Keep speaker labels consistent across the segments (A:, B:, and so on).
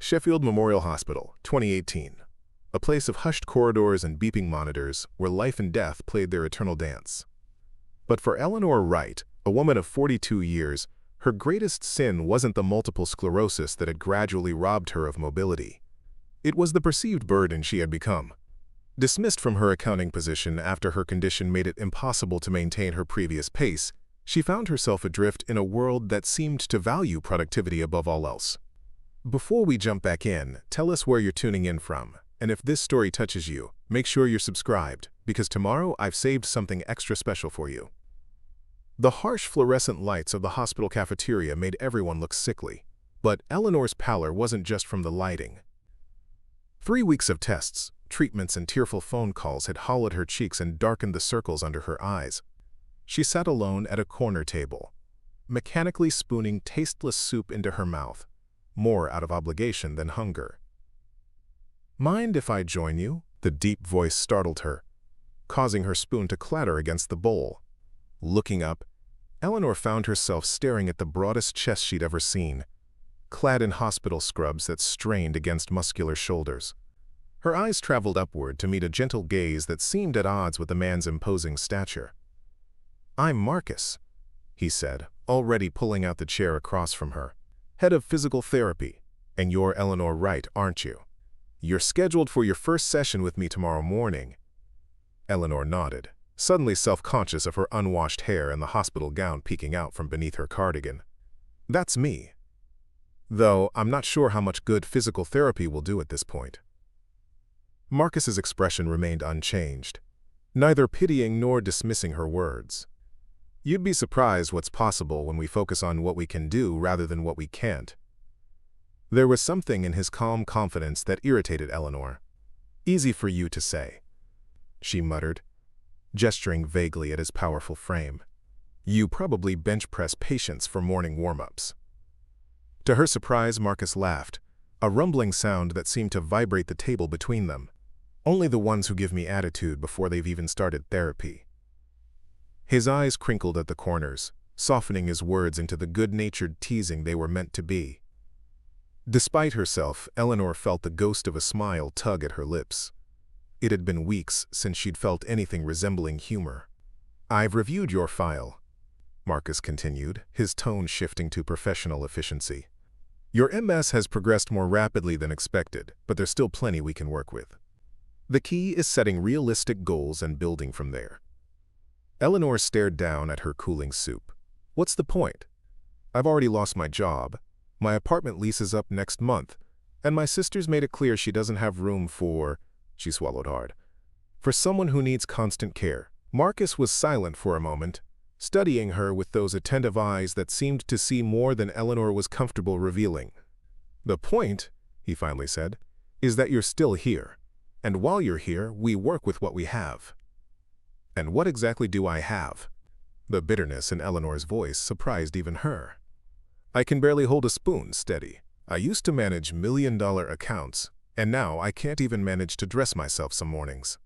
A: Sheffield Memorial Hospital, 2018. A place of hushed corridors and beeping monitors where life and death played their eternal dance. But for Eleanor Wright, a woman of 42 years, her greatest sin wasn't the multiple sclerosis that had gradually robbed her of mobility. It was the perceived burden she had become. Dismissed from her accounting position after her condition made it impossible to maintain her previous pace, she found herself adrift in a world that seemed to value productivity above all else. Before we jump back in, tell us where you're tuning in from, and if this story touches you, make sure you're subscribed, because tomorrow I've saved something extra special for you. The harsh fluorescent lights of the hospital cafeteria made everyone look sickly, but Eleanor's pallor wasn't just from the lighting. 3 weeks of tests, treatments, and tearful phone calls had hollowed her cheeks and darkened the circles under her eyes. She sat alone at a corner table, mechanically spooning tasteless soup into her mouth, more out of obligation than hunger. "Mind if I join you?" The deep voice startled her, causing her spoon to clatter against the bowl. Looking up, Eleanor found herself staring at the broadest chest she'd ever seen, clad in hospital scrubs that strained against muscular shoulders. Her eyes traveled upward to meet a gentle gaze that seemed at odds with the man's imposing stature. "I'm Marcus," he said, already pulling out the chair across from her. "Head of physical therapy. And you're Eleanor Wright, aren't you? You're scheduled for your first session with me tomorrow morning." Eleanor nodded, suddenly self-conscious of her unwashed hair and the hospital gown peeking out from beneath her cardigan. "That's me. Though I'm not sure how much good physical therapy will do at this point." Marcus's expression remained unchanged, neither pitying nor dismissing her words. "You'd be surprised what's possible when we focus on what we can do rather than what we can't." There was something in his calm confidence that irritated Eleanor. "Easy for you to say," she muttered, gesturing vaguely at his powerful frame. "You probably bench press patients for morning warm-ups." To her surprise, Marcus laughed, a rumbling sound that seemed to vibrate the table between them. "Only the ones who give me attitude before they've even started therapy." His eyes crinkled at the corners, softening his words into the good-natured teasing they were meant to be. Despite herself, Eleanor felt the ghost of a smile tug at her lips. It had been weeks since she'd felt anything resembling humor. "I've reviewed your file," Marcus continued, his tone shifting to professional efficiency. "Your MS has progressed more rapidly than expected, but there's still plenty we can work with. The key is setting realistic goals and building from there." Eleanor stared down at her cooling soup. "What's the point? I've already lost my job. My apartment lease is up next month, and my sister's made it clear she doesn't have room for—" She swallowed hard. "For someone who needs constant care." Marcus was silent for a moment, studying her with those attentive eyes that seemed to see more than Eleanor was comfortable revealing. "The point," he finally said, "is that you're still here. And while you're here, we work with what we have." "And what exactly do I have?" The bitterness in Eleanor's voice surprised even her. "I can barely hold a spoon steady. I used to manage million-dollar accounts, and now I can't even manage to dress myself some mornings."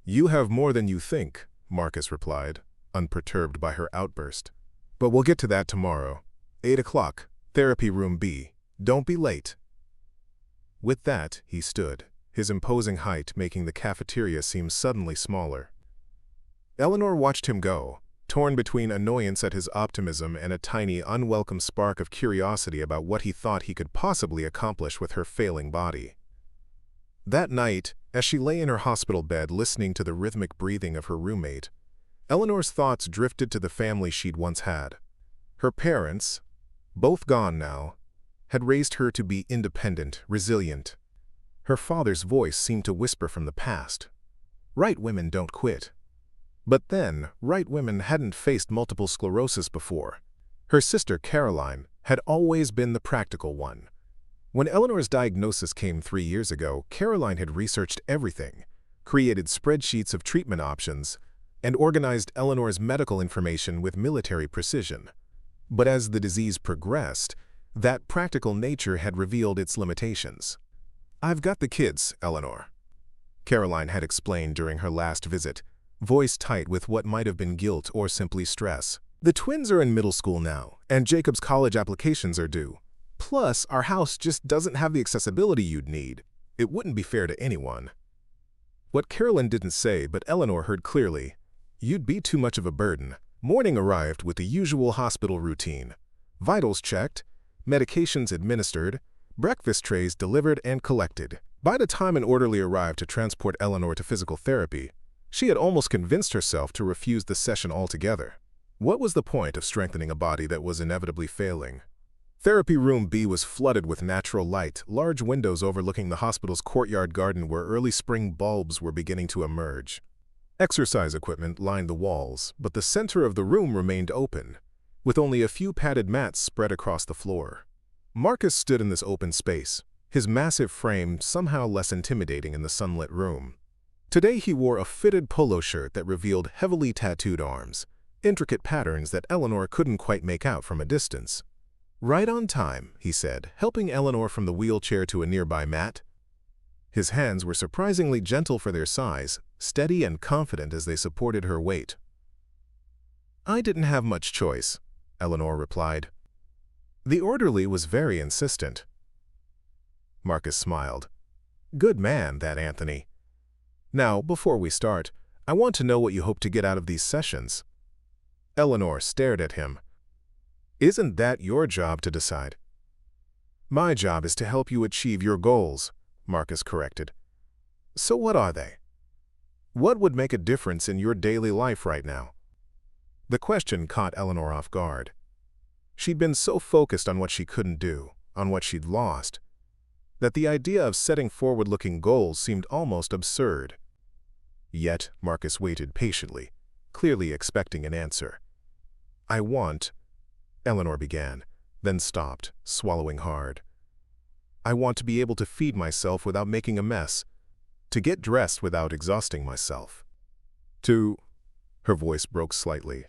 A: "You have more than you think," Marcus replied, unperturbed by her outburst. "But we'll get to that tomorrow. 8 o'clock, therapy room B. Don't be late." With that, he stood, his imposing height making the cafeteria seem suddenly smaller. Eleanor watched him go, torn between annoyance at his optimism and a tiny, unwelcome spark of curiosity about what he thought he could possibly accomplish with her failing body. That night, as she lay in her hospital bed listening to the rhythmic breathing of her roommate, Eleanor's thoughts drifted to the family she'd once had. Her parents, both gone now, had raised her to be independent, resilient. Her father's voice seemed to whisper from the past. Right women don't quit. But then, Wright women hadn't faced multiple sclerosis before. Her sister Caroline had always been the practical one. When Eleanor's diagnosis came 3 years ago, Caroline had researched everything, created spreadsheets of treatment options, and organized Eleanor's medical information with military precision. But as the disease progressed, that practical nature had revealed its limitations. "I've got the kids, Eleanor," Caroline had explained during her last visit, voice tight with what might have been guilt or simply stress. "The twins are in middle school now, and Jacob's college applications are due. Plus, our house just doesn't have the accessibility you'd need. It wouldn't be fair to anyone. What Carolyn didn't say, but Eleanor heard clearly, you'd be too much of a burden. Morning arrived with the usual hospital routine. Vitals checked, medications administered, breakfast trays delivered and collected. By the time an orderly arrived to transport Eleanor to physical therapy, she had almost convinced herself to refuse the session altogether. What was the point of strengthening a body that was inevitably failing? Therapy Room B was flooded with natural light, large windows overlooking the hospital's courtyard garden where early spring bulbs were beginning to emerge. Exercise equipment lined the walls, but the center of the room remained open, with only a few padded mats spread across the floor. Marcus stood in this open space, his massive frame somehow less intimidating in the sunlit room. Today he wore a fitted polo shirt that revealed heavily tattooed arms, intricate patterns that Eleanor couldn't quite make out from a distance. "Right on time," he said, helping Eleanor from the wheelchair to a nearby mat. His hands were surprisingly gentle for their size, steady and confident as they supported her weight. "I didn't have much choice," Eleanor replied. The orderly was very insistent. Marcus smiled. "Good man, that Anthony. Now, before we start, I want to know what you hope to get out of these sessions." Eleanor stared at him. "Isn't that your job to decide?" "My job is to help you achieve your goals," Marcus corrected. "So what are they? What would make a difference in your daily life right now?" The question caught Eleanor off guard. She'd been so focused on what she couldn't do, on what she'd lost, that the idea of setting forward-looking goals seemed almost absurd. Yet Marcus waited patiently, clearly expecting an answer. "I want," Eleanor began, then stopped, swallowing hard. "I want to be able to feed myself without making a mess, to get dressed without exhausting myself. Her voice broke slightly,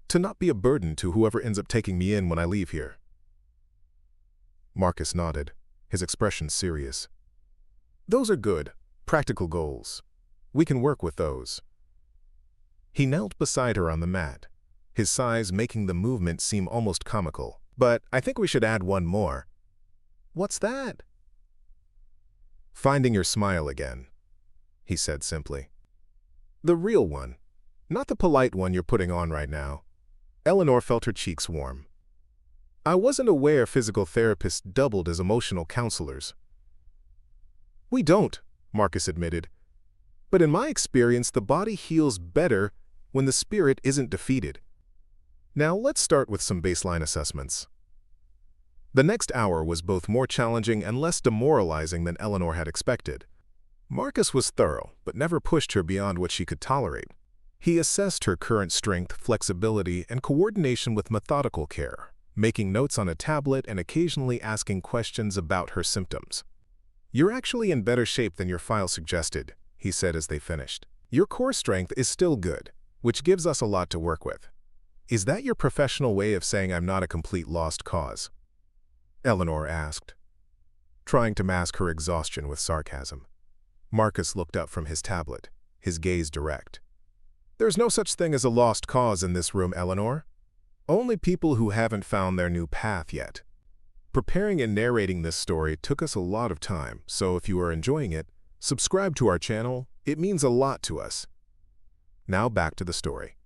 A: to not be a burden to whoever ends up taking me in when I leave here." Marcus nodded, his expression serious. "Those are good, practical goals. We can work with those." He knelt beside her on the mat, his size making the movement seem almost comical. "But I think we should add one more." "What's that?" "Finding your smile again," he said simply. "The real one, not the polite one you're putting on right now." Eleanor felt her cheeks warm. "I wasn't aware physical therapists doubled as emotional counselors." "We don't," Marcus admitted. "But in my experience, the body heals better when the spirit isn't defeated." Now let's start with some baseline assessments. The next hour was both more challenging and less demoralizing than Eleanor had expected. Marcus was thorough, but never pushed her beyond what she could tolerate. He assessed her current strength, flexibility, and coordination with methodical care, making notes on a tablet and occasionally asking questions about her symptoms. "You're actually in better shape than your file suggested," he said as they finished. "Your core strength is still good, which gives us a lot to work with. Is that your professional way of saying I'm not a complete lost cause?" Eleanor asked, trying to mask her exhaustion with sarcasm. Marcus looked up from his tablet, his gaze direct. "There's no such thing as a lost cause in this room, Eleanor. Only people who haven't found their new path yet." Preparing and narrating this story took us a lot of time, so if you are enjoying it, subscribe to our channel. It means a lot to us. Now back to the story.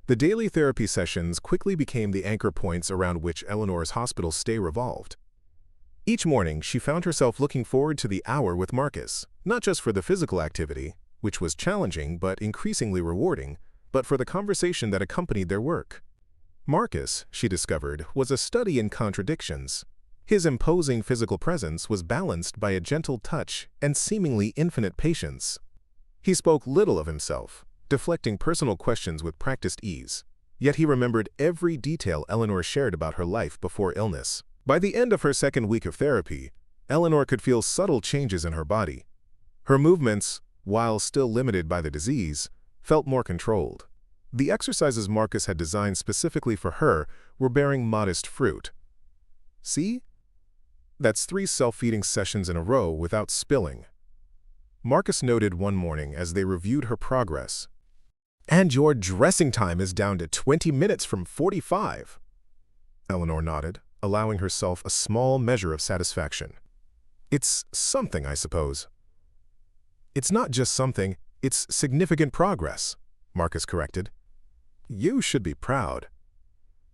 A: The daily therapy sessions quickly became the anchor points around which Eleanor's hospital stay revolved. Each morning, she found herself looking forward to the hour with Marcus, not just for the physical activity, which was challenging but increasingly rewarding, but for the conversation that accompanied their work. Marcus, she discovered, was a study in contradictions. His imposing physical presence was balanced by a gentle touch and seemingly infinite patience. He spoke little of himself, deflecting personal questions with practiced ease. Yet he remembered every detail Eleanor shared about her life before illness. By the end of her second week of therapy, Eleanor could feel subtle changes in her body. Her movements, while still limited by the disease, felt more controlled. The exercises Marcus had designed specifically for her were bearing modest fruit. "See? That's 3 self-feeding sessions in a row without spilling," Marcus noted one morning as they reviewed her progress. "And your dressing time is down to 20 minutes from 45. Eleanor nodded, allowing herself a small measure of satisfaction. "It's something, I suppose." "It's not just something, it's significant progress," Marcus corrected. "You should be proud."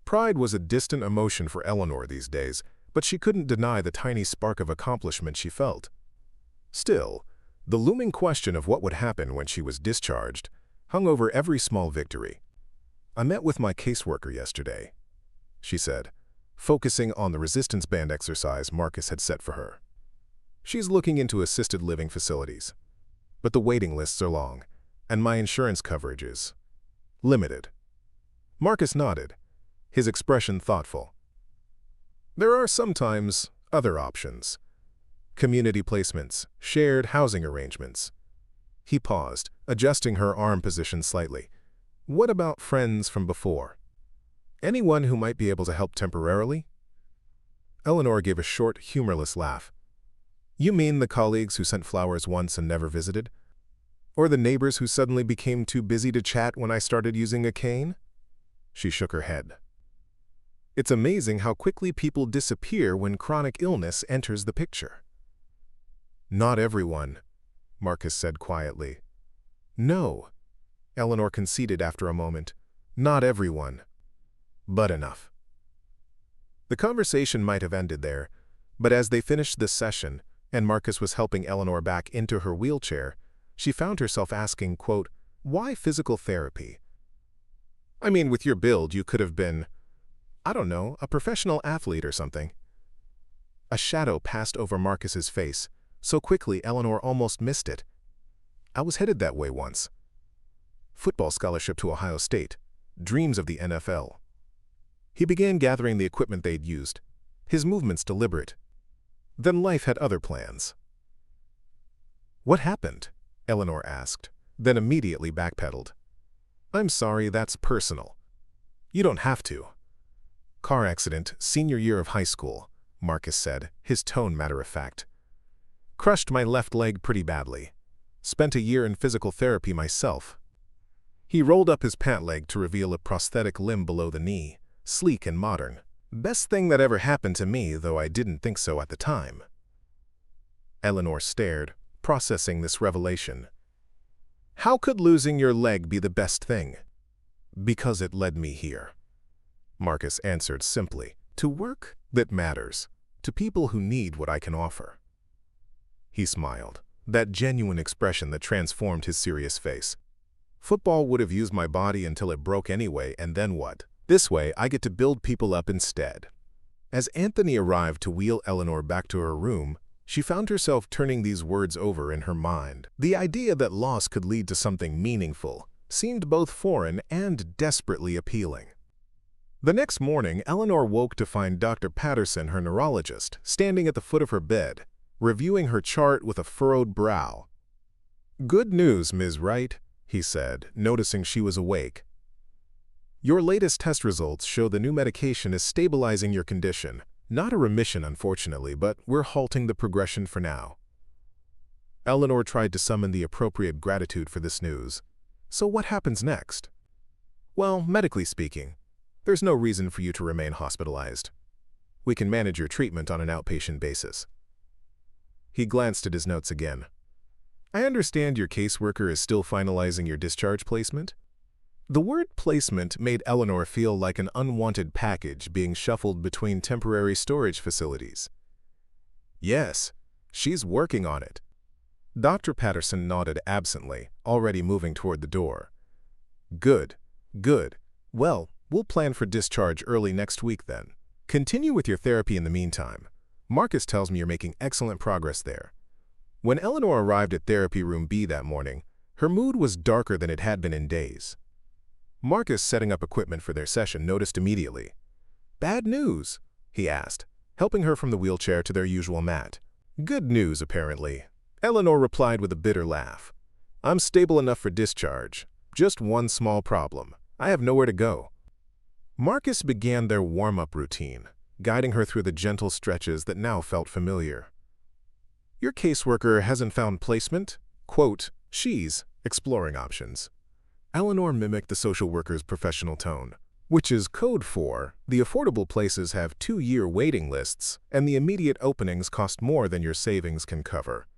A: Pride was a distant emotion for Eleanor these days, but she couldn't deny the tiny spark of accomplishment she felt. Still, the looming question of what would happen when she was discharged hung over every small victory. "I met with my caseworker yesterday," she said, focusing on the resistance band exercise Marcus had set for her. "She's looking into assisted living facilities, but the waiting lists are long, and my insurance coverage is limited." Marcus nodded, his expression thoughtful. "There are sometimes other options. Community placements, shared housing arrangements." He paused, adjusting her arm position slightly. "What about friends from before? Anyone who might be able to help temporarily?" Eleanor gave a short, humorless laugh. "You mean the colleagues who sent flowers once and never visited? Or the neighbors who suddenly became too busy to chat when I started using a cane?" She shook her head. "It's amazing how quickly people disappear when chronic illness enters the picture." "Not everyone," Marcus said quietly. "No," Eleanor conceded after a moment. "Not everyone. But enough." The conversation might have ended there, but as they finished this session, and Marcus was helping Eleanor back into her wheelchair, she found herself asking, quote, "Why physical therapy? I mean, with your build, you could have been, I don't know, a professional athlete or something." A shadow passed over Marcus's face, so quickly Eleanor almost missed it. "I was headed that way once. Football scholarship to Ohio State, dreams of the NFL." He began gathering the equipment they'd used, his movements deliberate. Then life had other plans. "What happened?" Eleanor asked, then immediately backpedaled. "I'm sorry, that's personal. You don't have to." "Car accident, senior year of high school," Marcus said, his tone matter-of-fact. "Crushed my left leg pretty badly. Spent a year in physical therapy myself." He rolled up his pant leg to reveal a prosthetic limb below the knee, sleek and modern. "Best thing that ever happened to me, though I didn't think so at the time." Eleanor stared, processing this revelation. "How could losing your leg be the best thing?" "Because it led me here," Marcus answered simply. "To work that matters, to people who need what I can offer." He smiled, that genuine expression that transformed his serious face. "Football would have used my body until it broke anyway, and then what? This way, I get to build people up instead." As Anthony arrived to wheel Eleanor back to her room, she found herself turning these words over in her mind. The idea that loss could lead to something meaningful seemed both foreign and desperately appealing. The next morning, Eleanor woke to find Dr. Patterson, her neurologist, standing at the foot of her bed, reviewing her chart with a furrowed brow. "Good news, Ms. Wright," he said, noticing she was awake. "Your latest test results show the new medication is stabilizing your condition. Not a remission, unfortunately, but we're halting the progression for now." Eleanor tried to summon the appropriate gratitude for this news. "So what happens next?" "Well, medically speaking, there's no reason for you to remain hospitalized. We can manage your treatment on an outpatient basis." He glanced at his notes again. "I understand your caseworker is still finalizing your discharge placement?" The word placement made Eleanor feel like an unwanted package being shuffled between temporary storage facilities. "Yes, she's working on it." Dr. Patterson nodded absently, already moving toward the door. "Good, good. Well, we'll plan for discharge early next week then. Continue with your therapy in the meantime. Marcus tells me you're making excellent progress there." When Eleanor arrived at Therapy Room B that morning, her mood was darker than it had been in days. Marcus, setting up equipment for their session, noticed immediately. "Bad news?" he asked, helping her from the wheelchair to their usual mat. "Good news, apparently," Eleanor replied with a bitter laugh. "I'm stable enough for discharge. Just one small problem. I have nowhere to go." Marcus began their warm-up routine, guiding her through the gentle stretches that now felt familiar. "Your caseworker hasn't found placement?" Quote, "She's exploring options." Eleanor mimicked the social worker's professional tone. which is code for the affordable places have 2-year waiting lists and the immediate openings cost more than your savings can cover.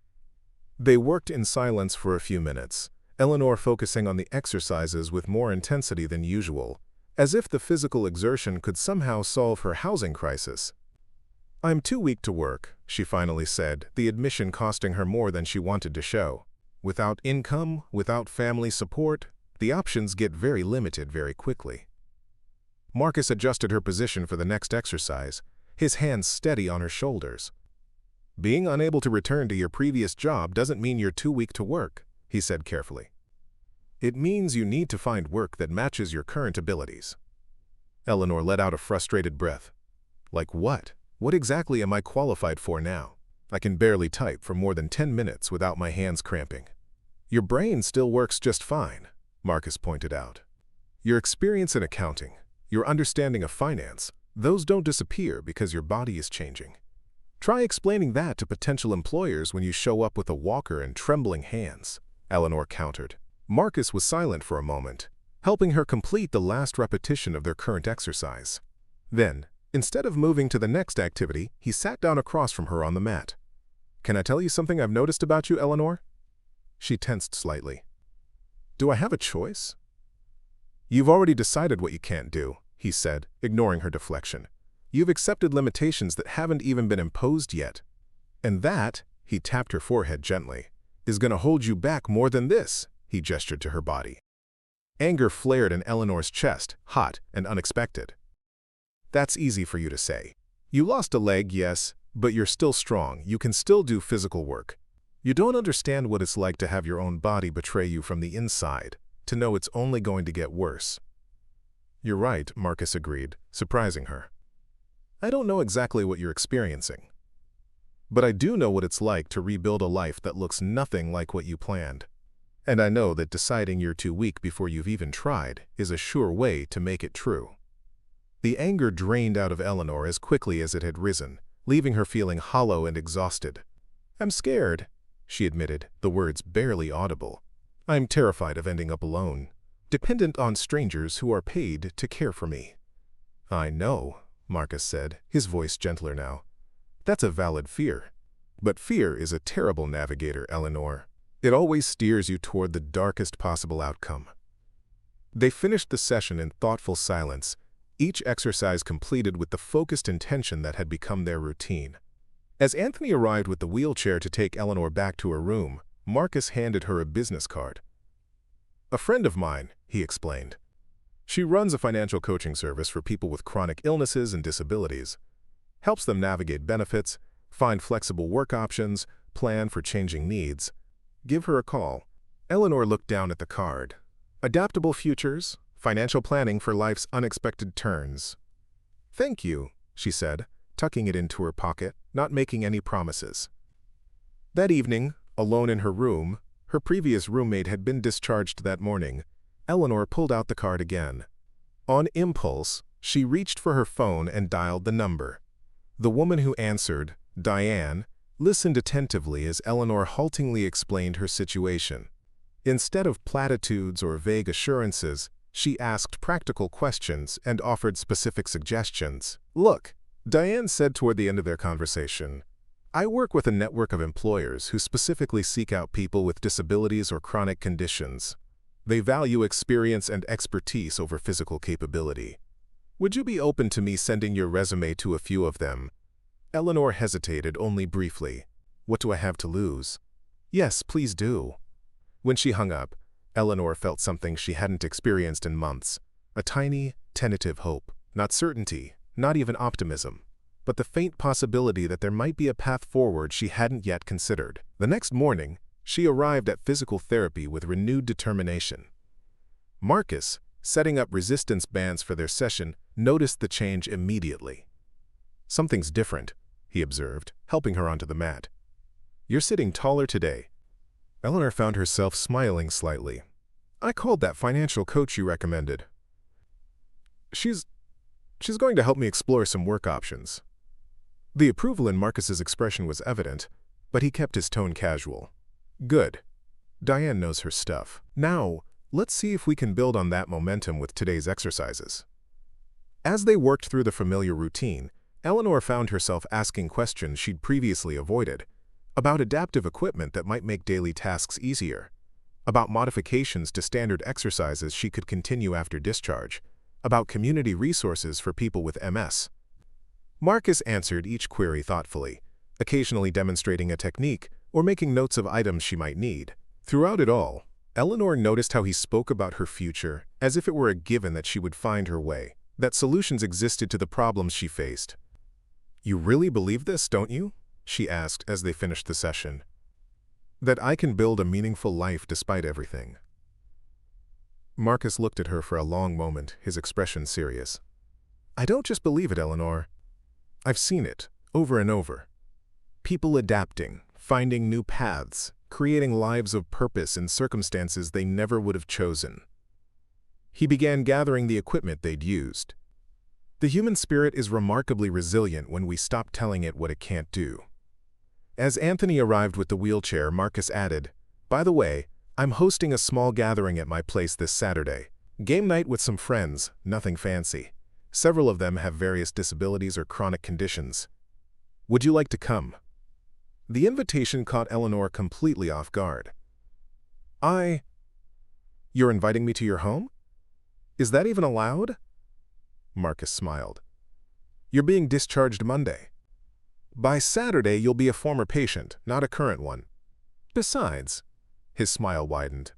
A: They worked in silence for a few minutes, Eleanor focusing on the exercises with more intensity than usual, as if the physical exertion could somehow solve her housing crisis. "I'm too weak to work," she finally said, the admission costing her more than she wanted to show. Without income, without family support, the options get very limited very quickly. Marcus adjusted her position for the next exercise, his hands steady on her shoulders. "Being unable to return to your previous job doesn't mean you're too weak to work," he said carefully. "It means you need to find work that matches your current abilities." Eleanor let out a frustrated breath. "Like what? What exactly am I qualified for now? I can barely type for more than 10 minutes without my hands cramping." "Your brain still works just fine," Marcus pointed out. "Your experience in accounting, your understanding of finance, those don't disappear because your body is changing. Try explaining that to potential employers when you show up with a walker and trembling hands," Eleanor countered. Marcus was silent for a moment, helping her complete the last repetition of their current exercise. Then, instead of moving to the next activity, he sat down across from her on the mat. "Can I tell you something I've noticed about you, Eleanor?" She tensed slightly. "Do I have a choice?" "You've already decided what you can't do," he said, ignoring her deflection. "You've accepted limitations that haven't even been imposed yet. And that," he tapped her forehead gently, "is going to hold you back more than this," he gestured to her body. Anger flared in Eleanor's chest, hot and unexpected. "That's easy for you to say. You lost a leg, yes, but you're still strong. You can still do physical work. You don't understand what it's like to have your own body betray you from the inside, to know it's only going to get worse." "You're right," Marcus agreed, surprising her. "I don't know exactly what you're experiencing. But I do know what it's like to rebuild a life that looks nothing like what you planned. And I know that deciding you're too weak before you've even tried is a sure way to make it true." The anger drained out of Eleanor as quickly as it had risen, leaving her feeling hollow and exhausted. "I'm scared," she admitted, the words barely audible. "I'm terrified of ending up alone, dependent on strangers who are paid to care for me." "I know," Marcus said, his voice gentler now. "That's a valid fear. But fear is a terrible navigator, Eleanor. It always steers you toward the darkest possible outcome." They finished the session in thoughtful silence, each exercise completed with the focused intention that had become their routine. As Anthony arrived with the wheelchair to take Eleanor back to her room, Marcus handed her a business card. "A friend of mine," he explained. "She runs a financial coaching service for people with chronic illnesses and disabilities, helps them navigate benefits, find flexible work options, plan for changing needs. Give her a call." Eleanor looked down at the card. "Adaptable futures, financial planning for life's unexpected turns." "Thank you," she said, tucking it into her pocket, not making any promises. That evening, alone in her room, her previous roommate had been discharged that morning, Eleanor pulled out the card again. On impulse, she reached for her phone and dialed the number. The woman who answered, Diane, listened attentively as Eleanor haltingly explained her situation. Instead of platitudes or vague assurances, she asked practical questions and offered specific suggestions. "Look," Diane said toward the end of their conversation, "I work with a network of employers who specifically seek out people with disabilities or chronic conditions. They value experience and expertise over physical capability. Would you be open to me sending your resume to a few of them?" Eleanor hesitated only briefly. "What do I have to lose?" "Yes, please do." When she hung up, Eleanor felt something she hadn't experienced in months. A tiny, tentative hope. Not certainty, not even optimism, but the faint possibility that there might be a path forward she hadn't yet considered. The next morning, she arrived at physical therapy with renewed determination. Marcus, setting up resistance bands for their session, noticed the change immediately. "Something's different," he observed, helping her onto the mat. "You're sitting taller today." Eleanor found herself smiling slightly. "I called that financial coach you recommended. She's going to help me explore some work options." The approval in Marcus's expression was evident, but he kept his tone casual. "Good. Diane knows her stuff. Now, let's see if we can build on that momentum with today's exercises." As they worked through the familiar routine, Eleanor found herself asking questions she'd previously avoided, about adaptive equipment that might make daily tasks easier, about modifications to standard exercises she could continue after discharge, about community resources for people with MS. Marcus answered each query thoughtfully, occasionally demonstrating a technique or making notes of items she might need. Throughout it all, Eleanor noticed how he spoke about her future as if it were a given that she would find her way, that solutions existed to the problems she faced. "You really believe this, don't you?" she asked as they finished the session. "That I can build a meaningful life despite everything?" Marcus looked at her for a long moment, his expression serious. "I don't just believe it, Eleanor. I've seen it, over and over. People adapting, finding new paths, creating lives of purpose in circumstances they never would have chosen." He began gathering the equipment they'd used. The human spirit is remarkably resilient when we stop telling it what it can't do. As Anthony arrived with the wheelchair, Marcus added, "By the way, I'm hosting a small gathering at my place this Saturday. Game night with some friends, nothing fancy. Several of them have various disabilities or chronic conditions. Would you like to come?" The invitation caught Eleanor completely off guard. You're inviting me to your home? Is that even allowed?" Marcus smiled. "You're being discharged Monday. By Saturday, you'll be a former patient, not a current one. Besides," his smile widened,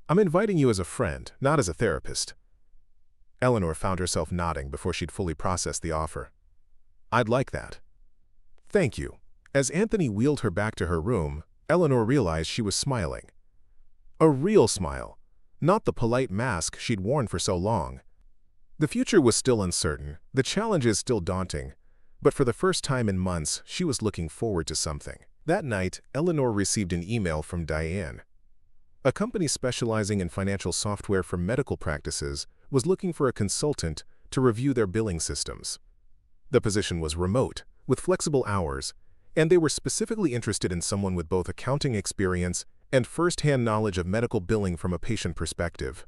A: "I'm inviting you as a friend, not as a therapist." Eleanor found herself nodding before she'd fully processed the offer. "I'd like that." "Thank you." As Anthony wheeled her back to her room, Eleanor realized she was smiling. A real smile, not the polite mask she'd worn for so long. The future was still uncertain, the challenges still daunting, but for the first time in months, she was looking forward to something. That night, Eleanor received an email from Diane. A company specializing in financial software for medical practices was looking for a consultant to review their billing systems. The position was remote, with flexible hours, and they were specifically interested in someone with both accounting experience and first-hand knowledge of medical billing from a patient perspective.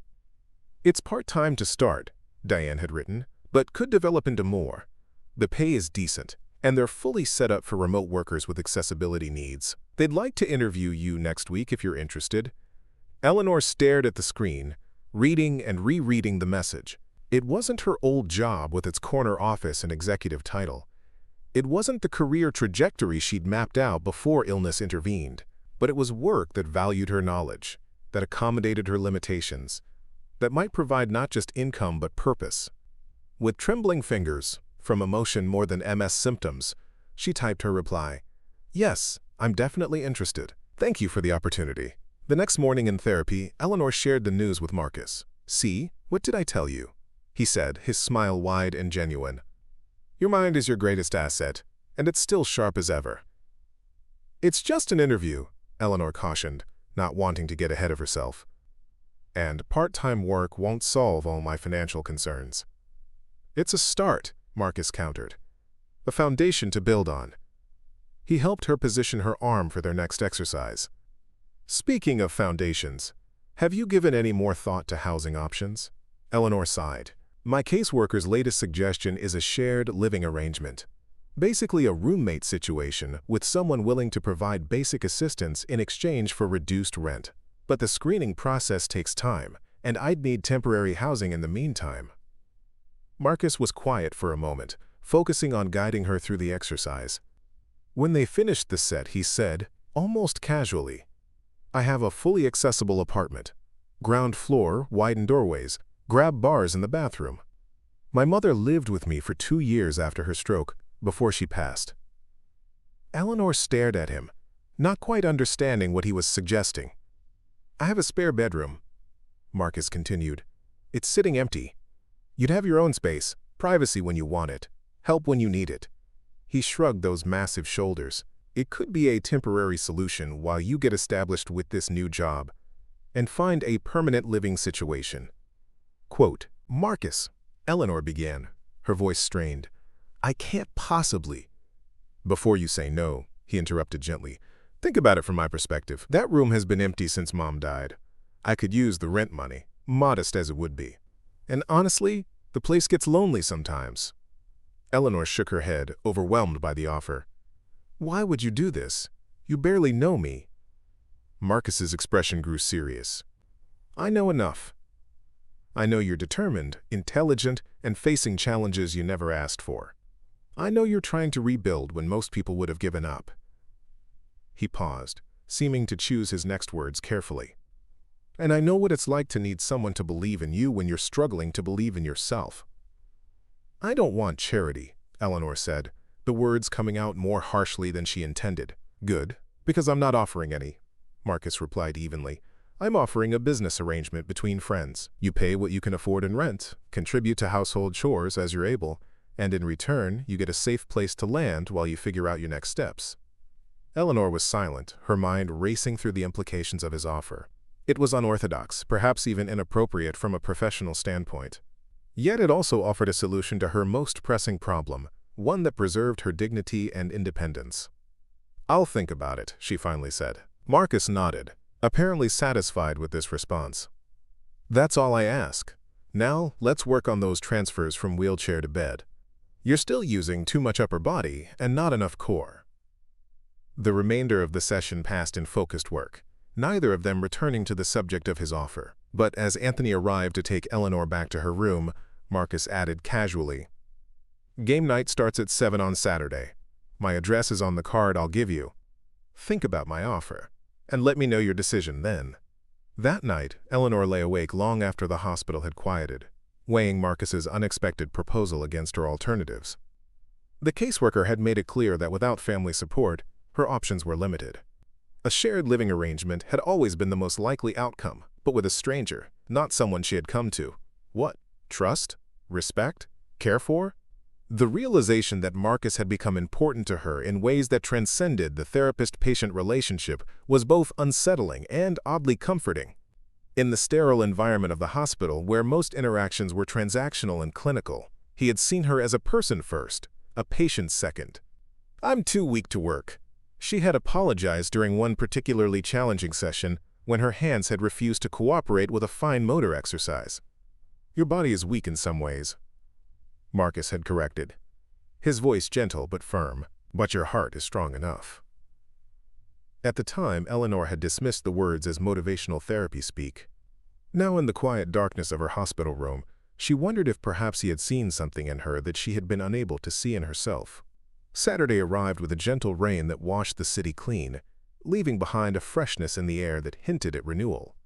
A: "It's part-time to start," Diane had written, "but could develop into more. The pay is decent, and they're fully set up for remote workers with accessibility needs. They'd like to interview you next week if you're interested." Eleanor stared at the screen, reading and rereading the message. It wasn't her old job with its corner office and executive title. It wasn't the career trajectory she'd mapped out before illness intervened, but it was work that valued her knowledge, that accommodated her limitations, that might provide not just income but purpose. With trembling fingers, from emotion more than MS symptoms, she typed her reply. "Yes, I'm definitely interested. Thank you for the opportunity." The next morning in therapy, Eleanor shared the news with Marcus. "See, what did I tell you?" he said, his smile wide and genuine. "Your mind is your greatest asset, and it's still sharp as ever." "It's just an interview," Eleanor cautioned, not wanting to get ahead of herself. "And part-time work won't solve all my financial concerns." "It's a start," Marcus countered. "A foundation to build on." He helped her position her arm for their next exercise. "Speaking of foundations, have you given any more thought to housing options?" Eleanor sighed. "My caseworker's latest suggestion is a shared living arrangement. Basically a roommate situation with someone willing to provide basic assistance in exchange for reduced rent. But the screening process takes time, and I'd need temporary housing in the meantime." Marcus was quiet for a moment, focusing on guiding her through the exercise. When they finished the set, he said, almost casually, "I have a fully accessible apartment. Ground floor, widened doorways, grab bars in the bathroom. My mother lived with me for 2 years after her stroke, before she passed." Eleanor stared at him, not quite understanding what he was suggesting. "I have a spare bedroom," Marcus continued. "It's sitting empty. You'd have your own space, privacy when you want it, help when you need it." He shrugged those massive shoulders. "It could be a temporary solution while you get established with this new job and find a permanent living situation." Quote, "Marcus," Eleanor began, her voice strained, "I can't possibly—" "Before you say no," he interrupted gently, "think about it from my perspective. That room has been empty since Mom died. I could use the rent money, modest as it would be. And honestly, The place gets lonely sometimes. Eleanor shook her head, overwhelmed by the offer. Why would you do this? You barely know me. Marcus's expression grew serious. I know enough. I know you're determined, intelligent, and facing challenges you never asked for. I know you're trying to rebuild when most people would have given up. He paused, seeming to choose his next words carefully. And I know what it's like to need someone to believe in you when you're struggling to believe in yourself. I don't want charity, Eleanor said, the words coming out more harshly than she intended. Good, because I'm not offering any, Marcus replied evenly. I'm offering a business arrangement between friends. You pay what you can afford in rent, contribute to household chores as you're able, and in return, you get a safe place to land while you figure out your next steps. Eleanor was silent, her mind racing through the implications of his offer. It was unorthodox, perhaps even inappropriate from a professional standpoint. Yet it also offered a solution to her most pressing problem, one that preserved her dignity and independence. I'll think about it, she finally said. Marcus nodded, apparently satisfied with this response. That's all I ask. Now, let's work on those transfers from wheelchair to bed. You're still using too much upper body and not enough core. The remainder of the session passed in focused work, neither of them returning to the subject of his offer. But as Anthony arrived to take Eleanor back to her room, Marcus added casually, Game night starts at 7 on Saturday. My address is on the card I'll give you. Think about my offer, and let me know your decision then. That night, Eleanor lay awake long after the hospital had quieted, weighing Marcus's unexpected proposal against her alternatives. The caseworker had made it clear that without family support, her options were limited. A shared living arrangement had always been the most likely outcome, but with a stranger, not someone she had come to. What? Trust? Respect? Care for? The realization that Marcus had become important to her in ways that transcended the therapist-patient relationship was both unsettling and oddly comforting. In the sterile environment of the hospital, where most interactions were transactional and clinical, he had seen her as a person first, a patient second. I'm too weak to work. She had apologized during one particularly challenging session when her hands had refused to cooperate with a fine motor exercise. Your body is weak in some ways, Marcus had corrected, his voice gentle but firm, but your heart is strong enough. At the time, Eleanor had dismissed the words as motivational therapy speak. Now in the quiet darkness of her hospital room, she wondered if perhaps he had seen something in her that she had been unable to see in herself. Saturday arrived with a gentle rain that washed the city clean, leaving behind a freshness in the air that hinted at renewal.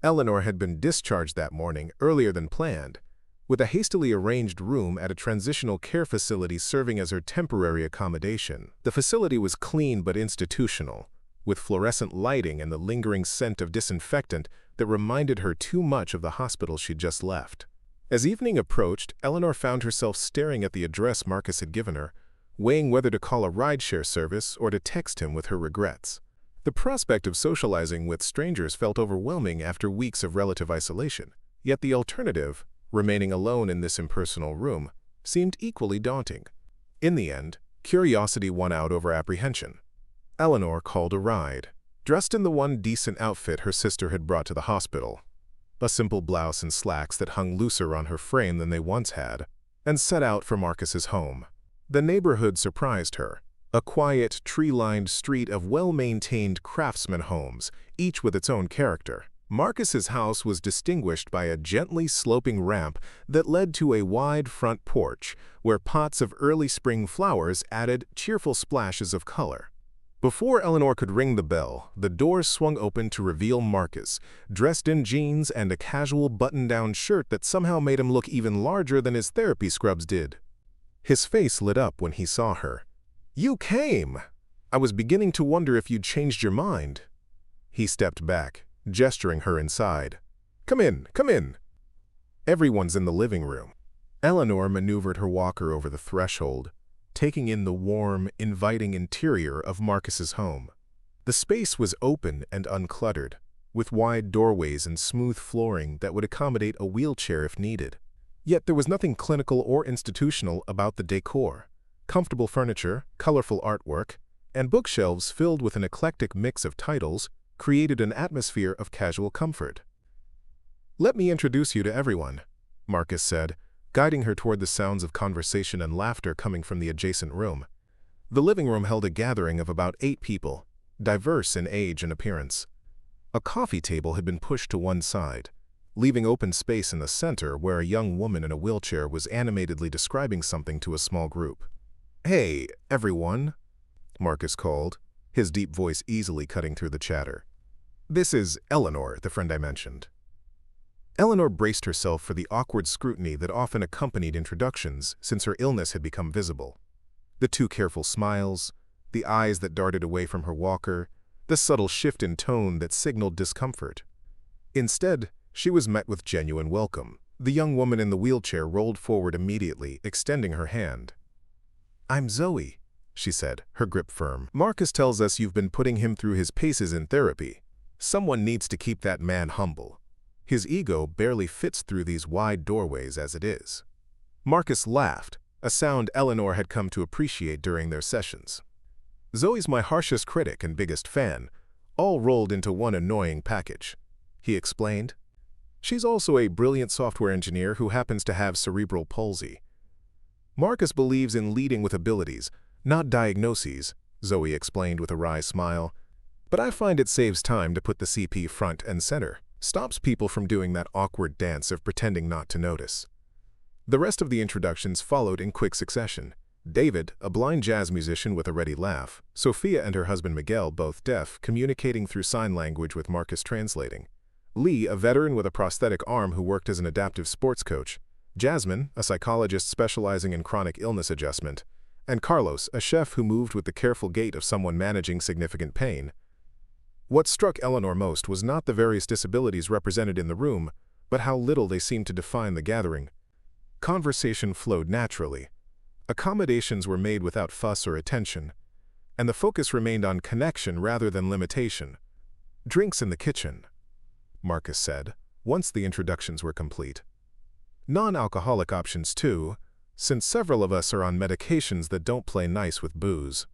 A: Eleanor had been discharged that morning earlier than planned, with a hastily arranged room at a transitional care facility serving as her temporary accommodation. The facility was clean but institutional, with fluorescent lighting and the lingering scent of disinfectant that reminded her too much of the hospital she'd just left. As evening approached, Eleanor found herself staring at the address Marcus had given her, weighing whether to call a rideshare service or to text him with her regrets. The prospect of socializing with strangers felt overwhelming after weeks of relative isolation, yet the alternative, remaining alone in this impersonal room, seemed equally daunting. In the end, curiosity won out over apprehension. Eleanor called a ride, dressed in the one decent outfit her sister had brought to the hospital, a simple blouse and slacks that hung looser on her frame than they once had, and set out for Marcus's home. The neighborhood surprised her, a quiet, tree-lined street of well-maintained craftsman homes, each with its own character. Marcus's house was distinguished by a gently sloping ramp that led to a wide front porch, where pots of early spring flowers added cheerful splashes of color. Before Eleanor could ring the bell, the doors swung open to reveal Marcus, dressed in jeans and a casual button-down shirt that somehow made him look even larger than his therapy scrubs did. His face lit up when he saw her. "You came! I was beginning to wonder if you'd changed your mind." He stepped back, gesturing her inside. Come in, come in." Everyone's in the living room. Eleanor maneuvered her walker over the threshold, taking in the warm, inviting interior of Marcus's home. The space was open and uncluttered, with wide doorways and smooth flooring that would accommodate a wheelchair if needed. Yet there was nothing clinical or institutional about the decor. Comfortable furniture, colorful artwork, and bookshelves filled with an eclectic mix of titles created an atmosphere of casual comfort. "Let me introduce you to everyone," Marcus said, guiding her toward the sounds of conversation and laughter coming from the adjacent room. The living room held a gathering of about 8 people, diverse in age and appearance. A coffee table had been pushed to one side, leaving open space in the center where a young woman in a wheelchair was animatedly describing something to a small group. "Hey, everyone," Marcus called, his deep voice easily cutting through the chatter. "This is Eleanor, the friend I mentioned." Eleanor braced herself for the awkward scrutiny that often accompanied introductions since her illness had become visible. The 2 careful smiles, the eyes that darted away from her walker, the subtle shift in tone that signaled discomfort. Instead, she was met with genuine welcome. The young woman in the wheelchair rolled forward immediately, extending her hand. "I'm Zoe," she said, her grip firm. "Marcus tells us you've been putting him through his paces in therapy. Someone needs to keep that man humble. His ego barely fits through these wide doorways as it is." Marcus laughed, a sound Eleanor had come to appreciate during their sessions. "Zoe's my harshest critic and biggest fan, all rolled into one annoying package," he explained. "She's also a brilliant software engineer who happens to have cerebral palsy. Marcus believes in leading with abilities, not diagnoses," Zoe explained with a wry smile. "But I find it saves time to put the CP front and center, stops people from doing that awkward dance of pretending not to notice." The rest of the introductions followed in quick succession. David, a blind jazz musician with a ready laugh, Sophia and her husband Miguel, both deaf, communicating through sign language with Marcus translating, Lee, a veteran with a prosthetic arm who worked as an adaptive sports coach, Jasmine, a psychologist specializing in chronic illness adjustment, and Carlos, a chef who moved with the careful gait of someone managing significant pain. What struck Eleanor most was not the various disabilities represented in the room, but how little they seemed to define the gathering. Conversation flowed naturally. Accommodations were made without fuss or attention, and the focus remained on connection rather than limitation. "Drinks in the kitchen," Marcus said, once the introductions were complete. "Non-alcoholic options too, since several of us are on medications that don't play nice with booze.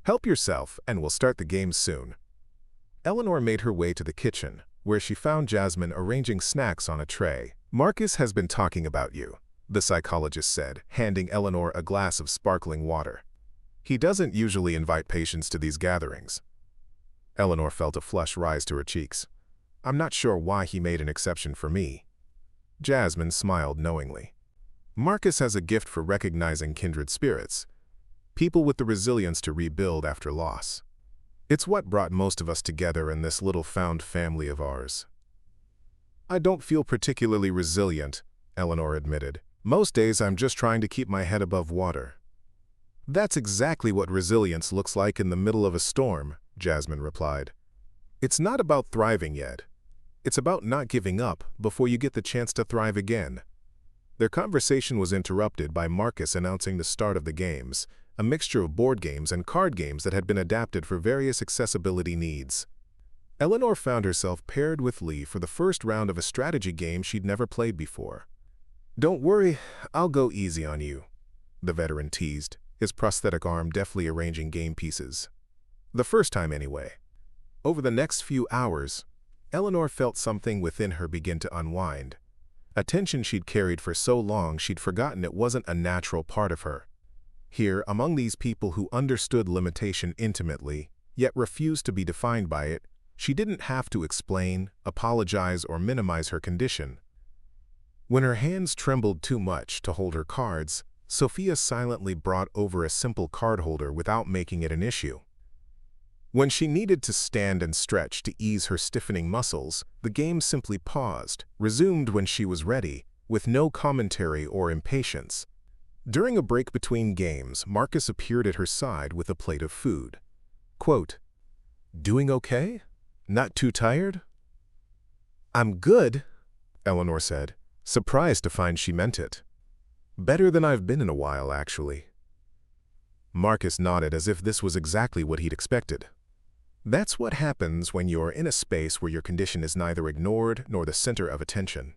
A: Help yourself, and we'll start the game soon." Eleanor made her way to the kitchen, where she found Jasmine arranging snacks on a tray. "Marcus has been talking about you," the psychologist said, handing Eleanor a glass of sparkling water. "He doesn't usually invite patients to these gatherings." Eleanor felt a flush rise to her cheeks. "I'm not sure why he made an exception for me." Jasmine smiled knowingly. "Marcus has a gift for recognizing kindred spirits, people with the resilience to rebuild after loss. It's what brought most of us together in this little found family of ours." "I don't feel particularly resilient," Eleanor admitted. "Most days I'm just trying to keep my head above water." "That's exactly what resilience looks like in the middle of a storm," Jasmine replied. "It's not about thriving yet. It's about not giving up before you get the chance to thrive again." Their conversation was interrupted by Marcus announcing the start of the games, a mixture of board games and card games that had been adapted for various accessibility needs. Eleanor found herself paired with Lee for the first round of a strategy game she'd never played before. "Don't worry, I'll go easy on you," the veteran teased, his prosthetic arm deftly arranging game pieces. The first time anyway. Over the next few hours, Eleanor felt something within her begin to unwind. A tension she'd carried for so long she'd forgotten it wasn't a natural part of her. Here, among these people who understood limitation intimately, yet refused to be defined by it, she didn't have to explain, apologize, or minimize her condition. When her hands trembled too much to hold her cards, Sophia silently brought over a simple card holder without making it an issue. When she needed to stand and stretch to ease her stiffening muscles, the game simply paused, resumed when she was ready, with no commentary or impatience. During a break between games, Marcus appeared at her side with a plate of food. Quote, "Doing okay? Not too tired?" "I'm good," Eleanor said, surprised to find she meant it. "Better than I've been in a while, actually." Marcus nodded as if this was exactly what he'd expected. That's what happens when you're in a space where your condition is neither ignored nor the center of attention.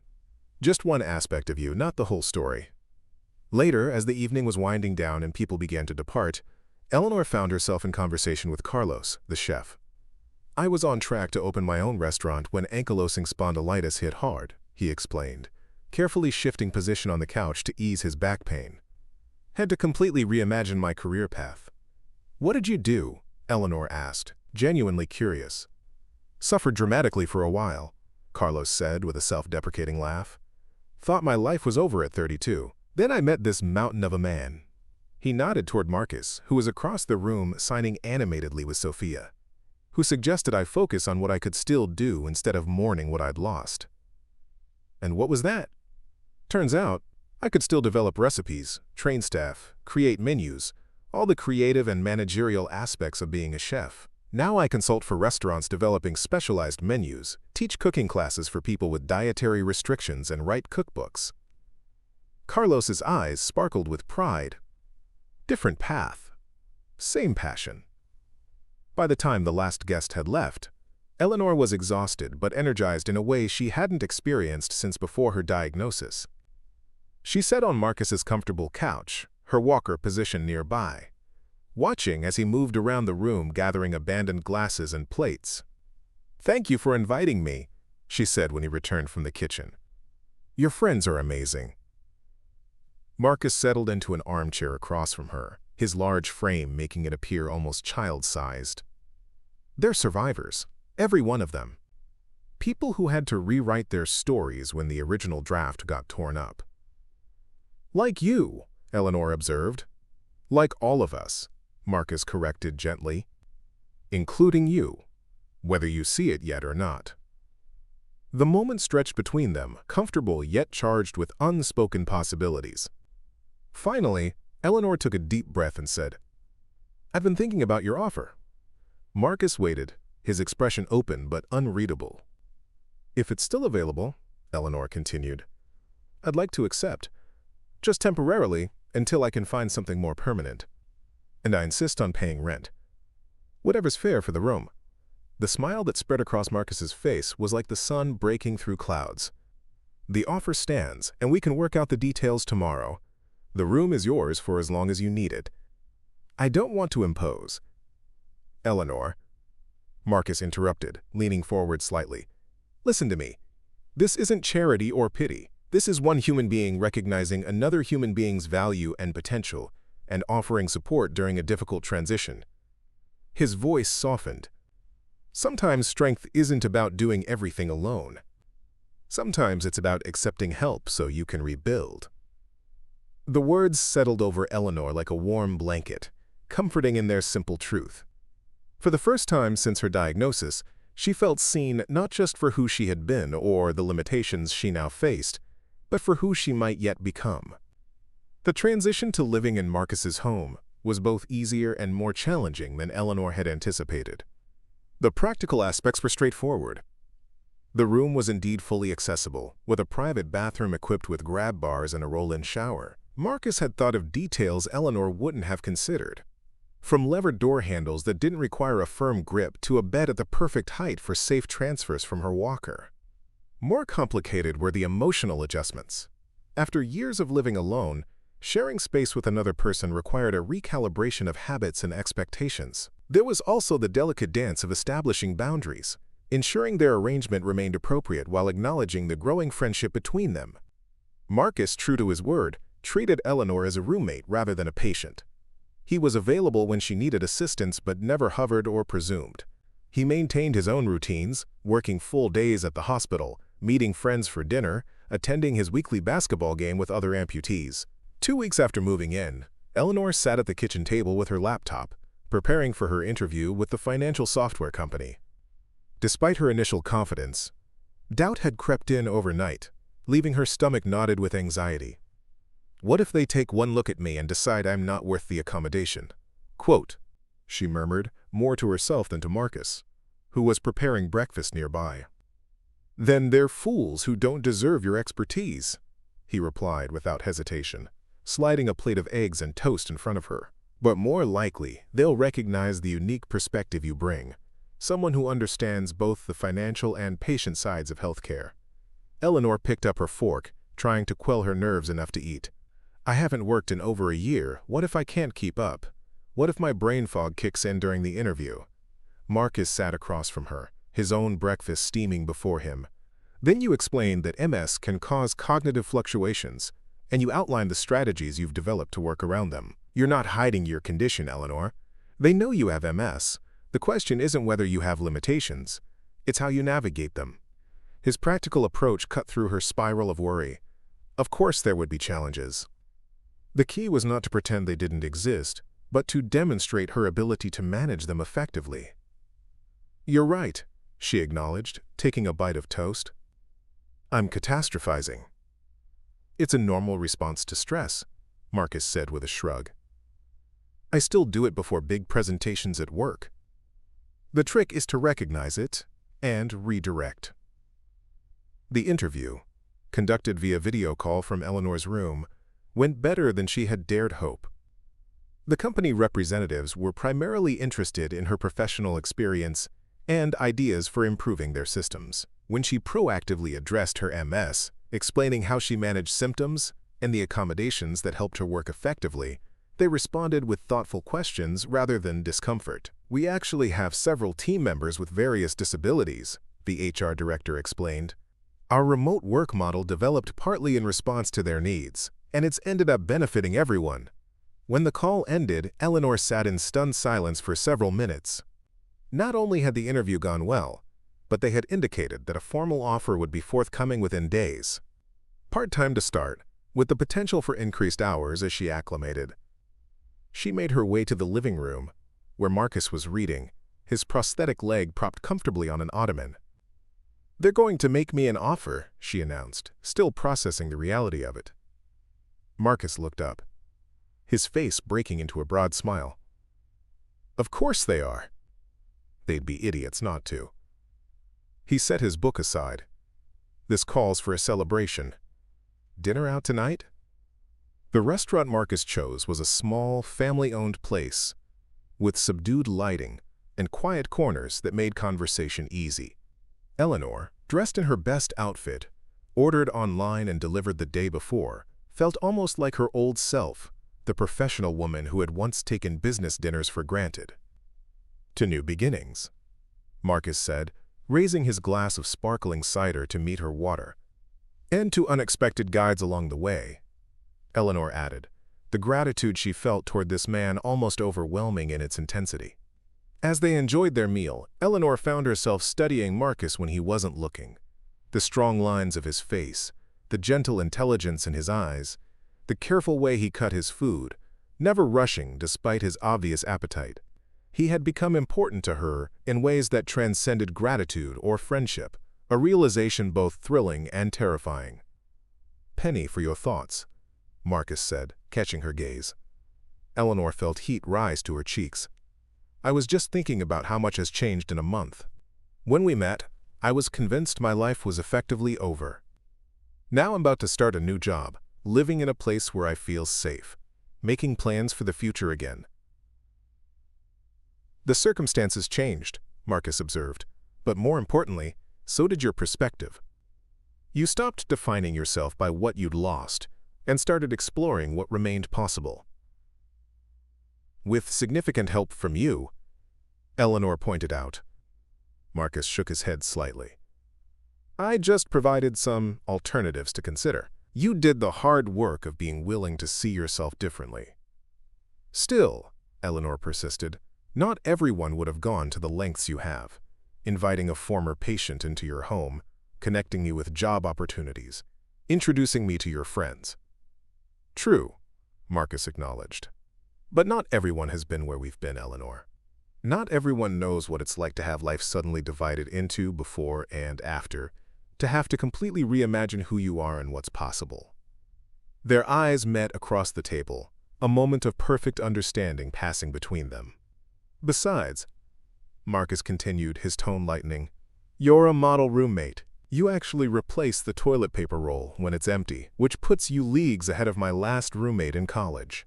A: Just one aspect of you, not the whole story. Later, as the evening was winding down and people began to depart, Eleanor found herself in conversation with Carlos, the chef. "I was on track to open my own restaurant when ankylosing spondylitis hit hard," he explained. carefully shifting position on the couch to ease his back pain. Had to completely reimagine my career path. What did you do? Eleanor asked, genuinely curious. Suffered dramatically for a while, Carlos said with a self-deprecating laugh. Thought my life was over at 32. Then I met this mountain of a man. He nodded toward Marcus, who was across the room signing animatedly with Sophia, who suggested I focus on what I could still do instead of mourning what I'd lost. And what was that? Turns out, I could still develop recipes, train staff, create menus, all the creative and managerial aspects of being a chef. Now I consult for restaurants developing specialized menus, teach cooking classes for people with dietary restrictions, and write cookbooks. Carlos's eyes sparkled with pride. Different path. Same passion. By the time the last guest had left, Eleanor was exhausted but energized in a way she hadn't experienced since before her diagnosis. She sat on Marcus's comfortable couch, her walker positioned nearby, watching as he moved around the room gathering abandoned glasses and plates. "Thank you for inviting me," she said when he returned from the kitchen. "Your friends are amazing." Marcus settled into an armchair across from her, his large frame making it appear almost child-sized. They're survivors, every one of them. People who had to rewrite their stories when the original draft got torn up. "Like you," Eleanor observed. "Like all of us," Marcus corrected gently. "Including you, whether you see it yet or not." The moment stretched between them, comfortable yet charged with unspoken possibilities. Finally, Eleanor took a deep breath and said, "I've been thinking about your offer." Marcus waited, his expression open but unreadable. "If it's still available," Eleanor continued, "I'd like to accept. Just temporarily, until I can find something more permanent. And I insist on paying rent. Whatever's fair for the room." The smile that spread across Marcus's face was like the sun breaking through clouds. "The offer stands, and we can work out the details tomorrow. The room is yours for as long as you need it." "I don't want to impose." "Eleanor," Marcus interrupted, leaning forward slightly. "Listen to me. This isn't charity or pity. This is one human being recognizing another human being's value and potential, and offering support during a difficult transition." His voice softened. "Sometimes strength isn't about doing everything alone. Sometimes it's about accepting help so you can rebuild." The words settled over Eleanor like a warm blanket, comforting in their simple truth. For the first time since her diagnosis, she felt seen not just for who she had been or the limitations she now faced, but for who she might yet become. The transition to living in Marcus's home was both easier and more challenging than Eleanor had anticipated. The practical aspects were straightforward. The room was indeed fully accessible, with a private bathroom equipped with grab bars and a roll-in shower. Marcus had thought of details Eleanor wouldn't have considered. From levered door handles that didn't require a firm grip to a bed at the perfect height for safe transfers from her walker. More complicated were the emotional adjustments. After years of living alone, sharing space with another person required a recalibration of habits and expectations. There was also the delicate dance of establishing boundaries, ensuring their arrangement remained appropriate while acknowledging the growing friendship between them. Marcus, true to his word, treated Eleanor as a roommate rather than a patient. He was available when she needed assistance but never hovered or presumed. He maintained his own routines, working full days at the hospital, meeting friends for dinner, attending his weekly basketball game with other amputees. 2 weeks after moving in, Eleanor sat at the kitchen table with her laptop, preparing for her interview with the financial software company. Despite her initial confidence, doubt had crept in overnight, leaving her stomach knotted with anxiety. "What if they take one look at me and decide I'm not worth the accommodation?" "Quote," she murmured, more to herself than to Marcus, who was preparing breakfast nearby. "Then they're fools who don't deserve your expertise," he replied without hesitation, sliding a plate of eggs and toast in front of her. "But more likely, they'll recognize the unique perspective you bring, someone who understands both the financial and patient sides of healthcare." Eleanor picked up her fork, trying to quell her nerves enough to eat. "I haven't worked in over a year. What if I can't keep up? What if my brain fog kicks in during the interview?" Marcus sat across from her, his own breakfast steaming before him. Then you explain that MS can cause cognitive fluctuations, and you outline the strategies you've developed to work around them. You're not hiding your condition, Eleanor. They know you have MS. The question isn't whether you have limitations, it's how you navigate them. His practical approach cut through her spiral of worry. Of course there would be challenges. The key was not to pretend they didn't exist, but to demonstrate her ability to manage them effectively. "You're right," she acknowledged, taking a bite of toast. "I'm catastrophizing." "It's a normal response to stress," Marcus said with a shrug. "I still do it before big presentations at work. The trick is to recognize it and redirect." The interview, conducted via video call from Eleanor's room, went better than she had dared hope. The company representatives were primarily interested in her professional experience and ideas for improving their systems. When she proactively addressed her MS, explaining how she managed symptoms and the accommodations that helped her work effectively, they responded with thoughtful questions rather than discomfort. "We actually have several team members with various disabilities," the HR director explained. "Our remote work model developed partly in response to their needs, and it's ended up benefiting everyone." When the call ended, Eleanor sat in stunned silence for several minutes. Not only had the interview gone well, but they had indicated that a formal offer would be forthcoming within days. Part-time to start, with the potential for increased hours as she acclimated. She made her way to the living room, where Marcus was reading, his prosthetic leg propped comfortably on an ottoman. "They're going to make me an offer," she announced, still processing the reality of it. Marcus looked up, his face breaking into a broad smile. "Of course they are. They'd be idiots not to." He set his book aside. "This calls for a celebration. Dinner out tonight?" The restaurant Marcus chose was a small, family-owned place, with subdued lighting and quiet corners that made conversation easy. Eleanor, dressed in her best outfit, ordered online and delivered the day before, felt almost like her old self, the professional woman who had once taken business dinners for granted. "To new beginnings," Marcus said, raising his glass of sparkling cider to meet her water. "And to unexpected guides along the way," Eleanor added, the gratitude she felt toward this man almost overwhelming in its intensity. As they enjoyed their meal, Eleanor found herself studying Marcus when he wasn't looking. The strong lines of his face, the gentle intelligence in his eyes, the careful way he cut his food, never rushing despite his obvious appetite. He had become important to her in ways that transcended gratitude or friendship, a realization both thrilling and terrifying. "Penny for your thoughts," Marcus said, catching her gaze. Eleanor felt heat rise to her cheeks. "I was just thinking about how much has changed in a month. When we met, I was convinced my life was effectively over. Now I'm about to start a new job, living in a place where I feel safe, making plans for the future again." "The circumstances changed," Marcus observed, "but more importantly, so did your perspective. You stopped defining yourself by what you'd lost and started exploring what remained possible." "With significant help from you," Eleanor pointed out. Marcus shook his head slightly. "I just provided some alternatives to consider. You did the hard work of being willing to see yourself differently." "Still," Eleanor persisted, "not everyone would have gone to the lengths you have, inviting a former patient into your home, connecting me with job opportunities, introducing me to your friends." "True," Marcus acknowledged. "But not everyone has been where we've been, Eleanor. Not everyone knows what it's like to have life suddenly divided into before and after, to have to completely reimagine who you are and what's possible." Their eyes met across the table, a moment of perfect understanding passing between them. "Besides," Marcus continued, his tone lightening, "you're a model roommate. You actually replace the toilet paper roll when it's empty, which puts you leagues ahead of my last roommate in college."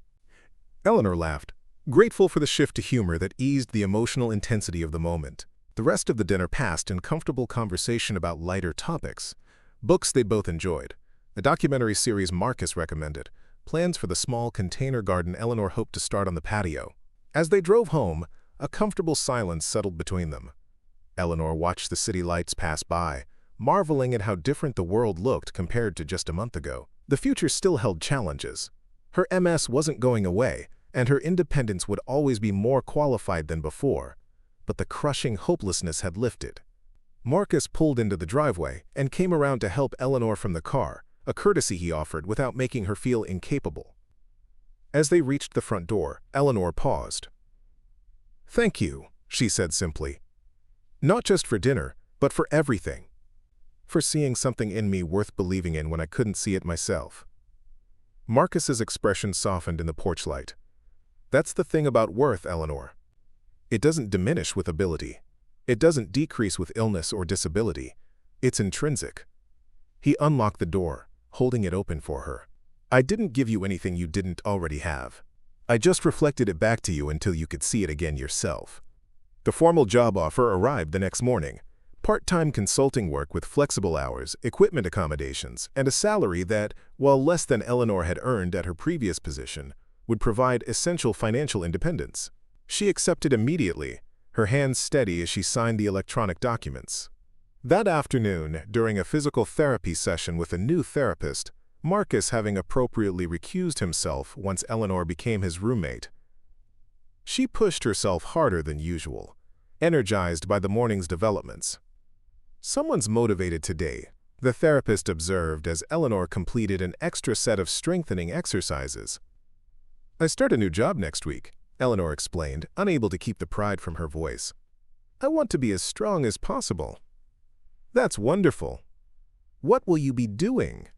A: Eleanor laughed, grateful for the shift to humor that eased the emotional intensity of the moment. The rest of the dinner passed in comfortable conversation about lighter topics, books they both enjoyed, a documentary series Marcus recommended, plans for the small container garden Eleanor hoped to start on the patio. As they drove home, a comfortable silence settled between them. Eleanor watched the city lights pass by, marveling at how different the world looked compared to just a month ago. The future still held challenges. Her MS wasn't going away, and her independence would always be more qualified than before, but the crushing hopelessness had lifted. Marcus pulled into the driveway and came around to help Eleanor from the car, a courtesy he offered without making her feel incapable. As they reached the front door, Eleanor paused. "Thank you," she said simply. "Not just for dinner, but for everything. For seeing something in me worth believing in when I couldn't see it myself." Marcus's expression softened in the porch light. "That's the thing about worth, Eleanor. It doesn't diminish with ability. It doesn't decrease with illness or disability. It's intrinsic." He unlocked the door, holding it open for her. "I didn't give you anything you didn't already have. I just reflected it back to you until you could see it again yourself." The formal job offer arrived the next morning. Part-time consulting work with flexible hours, equipment accommodations, and a salary that, while less than Eleanor had earned at her previous position, would provide essential financial independence. She accepted immediately, her hands steady as she signed the electronic documents. That afternoon, during a physical therapy session with a new therapist, Marcus having appropriately recused himself once Eleanor became his roommate, she pushed herself harder than usual, energized by the morning's developments. "Someone's motivated today," the therapist observed as Eleanor completed an extra set of strengthening exercises. "I start a new job next week," Eleanor explained, unable to keep the pride from her voice. "I want to be as strong as possible." "That's wonderful. What will you be doing?"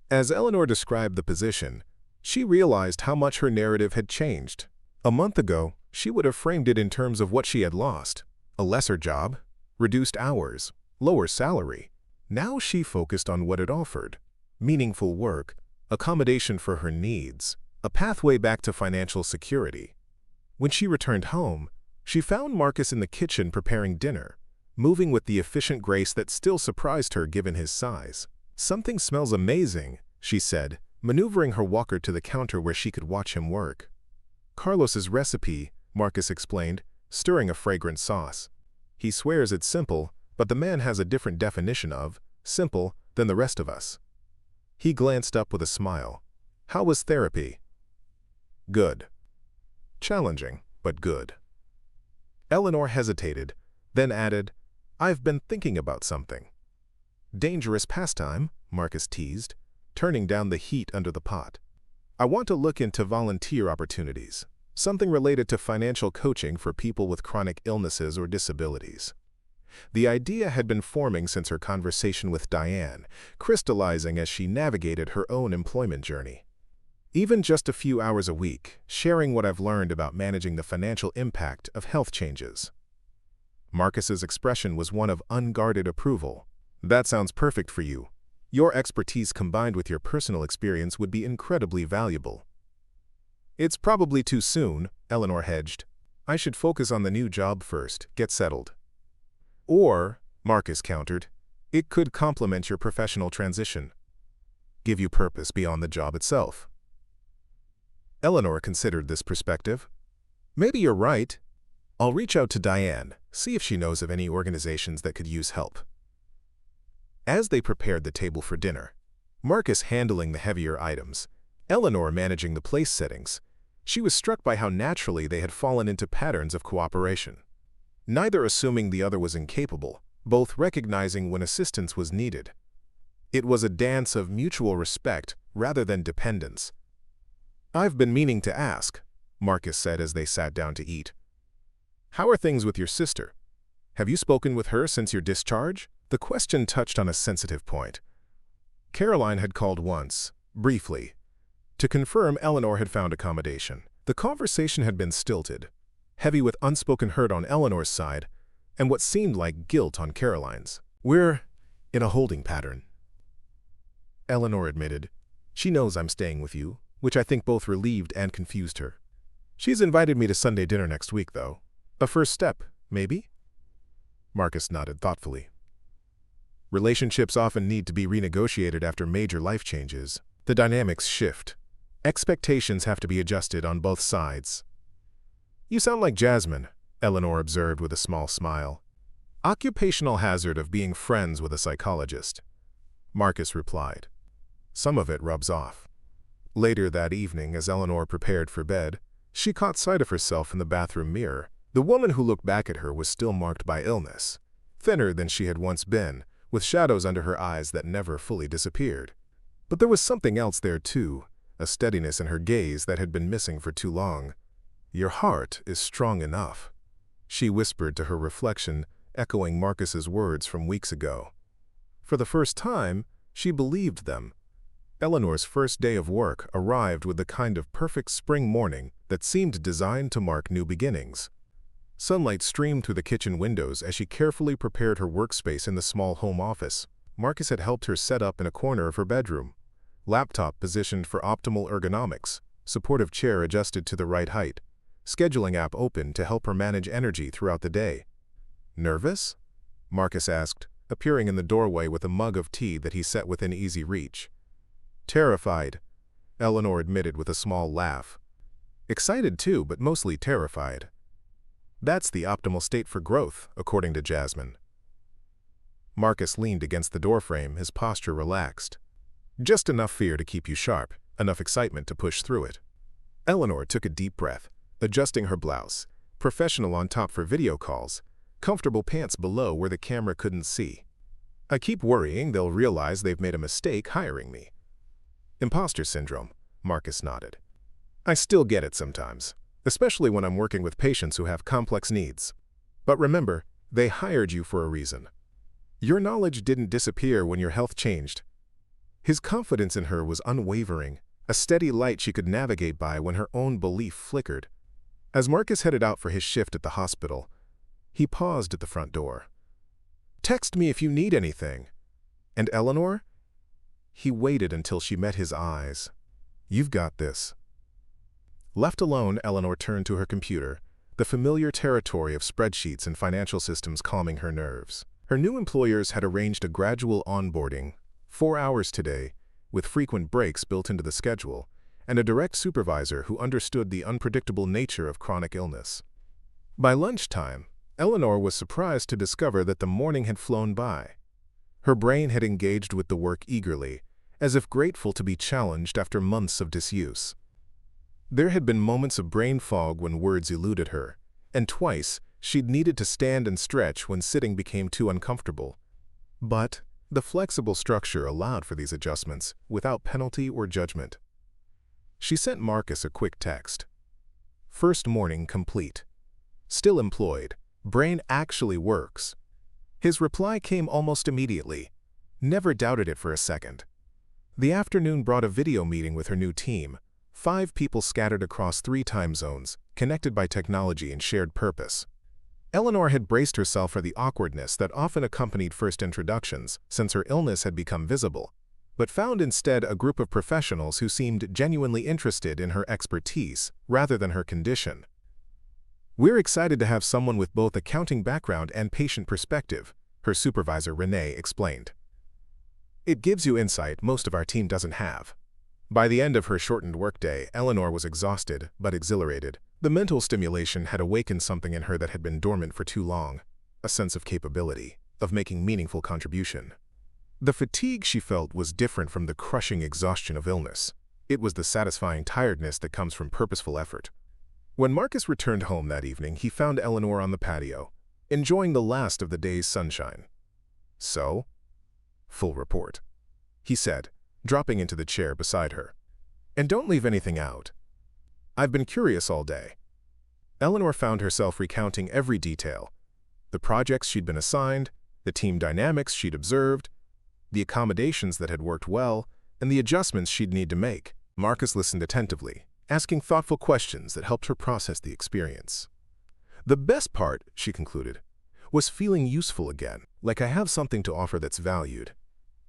A: As Eleanor described the position, she realized how much her narrative had changed. A month ago, she would have framed it in terms of what she had lost: a lesser job, reduced hours, lower salary. Now she focused on what it offered: meaningful work, accommodation for her needs, a pathway back to financial security. When she returned home, she found Marcus in the kitchen preparing dinner, moving with the efficient grace that still surprised her given his size. "Something smells amazing," she said, maneuvering her walker to the counter where she could watch him work. "Carlos's recipe," Marcus explained, stirring a fragrant sauce. "He swears it's simple, but the man has a different definition of simple than the rest of us." He glanced up with a smile. "How was therapy?" "Good. Challenging, but good." Eleanor hesitated, then added, "I've been thinking about something." "Dangerous pastime," Marcus teased, turning down the heat under the pot. "I want to look into volunteer opportunities, something related to financial coaching for people with chronic illnesses or disabilities." The idea had been forming since her conversation with Diane, crystallizing as she navigated her own employment journey. "Even just a few hours a week, sharing what I've learned about managing the financial impact of health changes." Marcus's expression was one of unguarded approval. "That sounds perfect for you. Your expertise combined with your personal experience would be incredibly valuable." "It's probably too soon," Eleanor hedged. "I should focus on the new job first, get settled." "Or," Marcus countered, "it could complement your professional transition. Give you purpose beyond the job itself." Eleanor considered this perspective. "Maybe you're right. I'll reach out to Diane, see if she knows of any organizations that could use help." As they prepared the table for dinner, Marcus handling the heavier items, Eleanor managing the place settings, she was struck by how naturally they had fallen into patterns of cooperation. Neither assuming the other was incapable, both recognizing when assistance was needed. It was a dance of mutual respect rather than dependence. "I've been meaning to ask," Marcus said as they sat down to eat. "How are things with your sister? Have you spoken with her since your discharge?" The question touched on a sensitive point. Caroline had called once, briefly, to confirm Eleanor had found accommodation. The conversation had been stilted, heavy with unspoken hurt on Eleanor's side, and what seemed like guilt on Caroline's. "We're in a holding pattern," Eleanor admitted. "She knows I'm staying with you," which I think both relieved and confused her. "She's invited me to Sunday dinner next week, though. A first step, maybe?" Marcus nodded thoughtfully. Relationships often need to be renegotiated after major life changes. The dynamics shift. Expectations have to be adjusted on both sides. "You sound like Jasmine," Eleanor observed with a small smile. Occupational hazard of being friends with a psychologist, Marcus replied. Some of it rubs off. Later that evening, as Eleanor prepared for bed, she caught sight of herself in the bathroom mirror. The woman who looked back at her was still marked by illness, thinner than she had once been, with shadows under her eyes that never fully disappeared. But there was something else there too, a steadiness in her gaze that had been missing for too long. "Your heart is strong enough," she whispered to her reflection, echoing Marcus's words from weeks ago. For the first time, she believed them. Eleanor's first day of work arrived with the kind of perfect spring morning that seemed designed to mark new beginnings. Sunlight streamed through the kitchen windows as she carefully prepared her workspace in the small home office. Marcus had helped her set up in a corner of her bedroom. Laptop positioned for optimal ergonomics, supportive chair adjusted to the right height, scheduling app open to help her manage energy throughout the day. "Nervous?" Marcus asked, appearing in the doorway with a mug of tea that he set within easy reach. "Terrified," Eleanor admitted with a small laugh. "Excited too, but mostly terrified. That's the optimal state for growth, according to Jasmine." Marcus leaned against the doorframe, his posture relaxed. "Just enough fear to keep you sharp, enough excitement to push through it." Eleanor took a deep breath, adjusting her blouse, professional on top for video calls, comfortable pants below where the camera couldn't see. "I keep worrying they'll realize they've made a mistake hiring me." "Imposter syndrome," Marcus nodded. "I still get it sometimes, especially when I'm working with patients who have complex needs. But remember, they hired you for a reason. Your knowledge didn't disappear when your health changed." His confidence in her was unwavering, a steady light she could navigate by when her own belief flickered. As Marcus headed out for his shift at the hospital, he paused at the front door. "Text me if you need anything." "And Eleanor?" He waited until she met his eyes. "You've got this." Left alone, Eleanor turned to her computer, the familiar territory of spreadsheets and financial systems calming her nerves. Her new employers had arranged a gradual onboarding, 4 hours today, with frequent breaks built into the schedule, and a direct supervisor who understood the unpredictable nature of chronic illness. By lunchtime, Eleanor was surprised to discover that the morning had flown by. Her brain had engaged with the work eagerly, as if grateful to be challenged after months of disuse. There had been moments of brain fog when words eluded her, and twice she'd needed to stand and stretch when sitting became too uncomfortable. But the flexible structure allowed for these adjustments without penalty or judgment. She sent Marcus a quick text. "First morning complete. Still employed. Brain actually works." His reply came almost immediately. Never doubted it for a second. The afternoon brought a video meeting with her new team, 5 people scattered across 3 time zones, connected by technology and shared purpose. Eleanor had braced herself for the awkwardness that often accompanied first introductions, since her illness had become visible, but found instead a group of professionals who seemed genuinely interested in her expertise rather than her condition. "We're excited to have someone with both accounting background and patient perspective," her supervisor Renee explained. "It gives you insight most of our team doesn't have." By the end of her shortened workday, Eleanor was exhausted but exhilarated. The mental stimulation had awakened something in her that had been dormant for too long, a sense of capability, of making meaningful contribution. The fatigue she felt was different from the crushing exhaustion of illness. It was the satisfying tiredness that comes from purposeful effort. When Marcus returned home that evening, he found Eleanor on the patio, enjoying the last of the day's sunshine. "So?" "Full report," he said, dropping into the chair beside her. "And don't leave anything out. I've been curious all day." Eleanor found herself recounting every detail: the projects she'd been assigned, the team dynamics she'd observed, the accommodations that had worked well, and the adjustments she'd need to make. Marcus listened attentively, asking thoughtful questions that helped her process the experience. "The best part," she concluded, "was feeling useful again, like I have something to offer that's valued."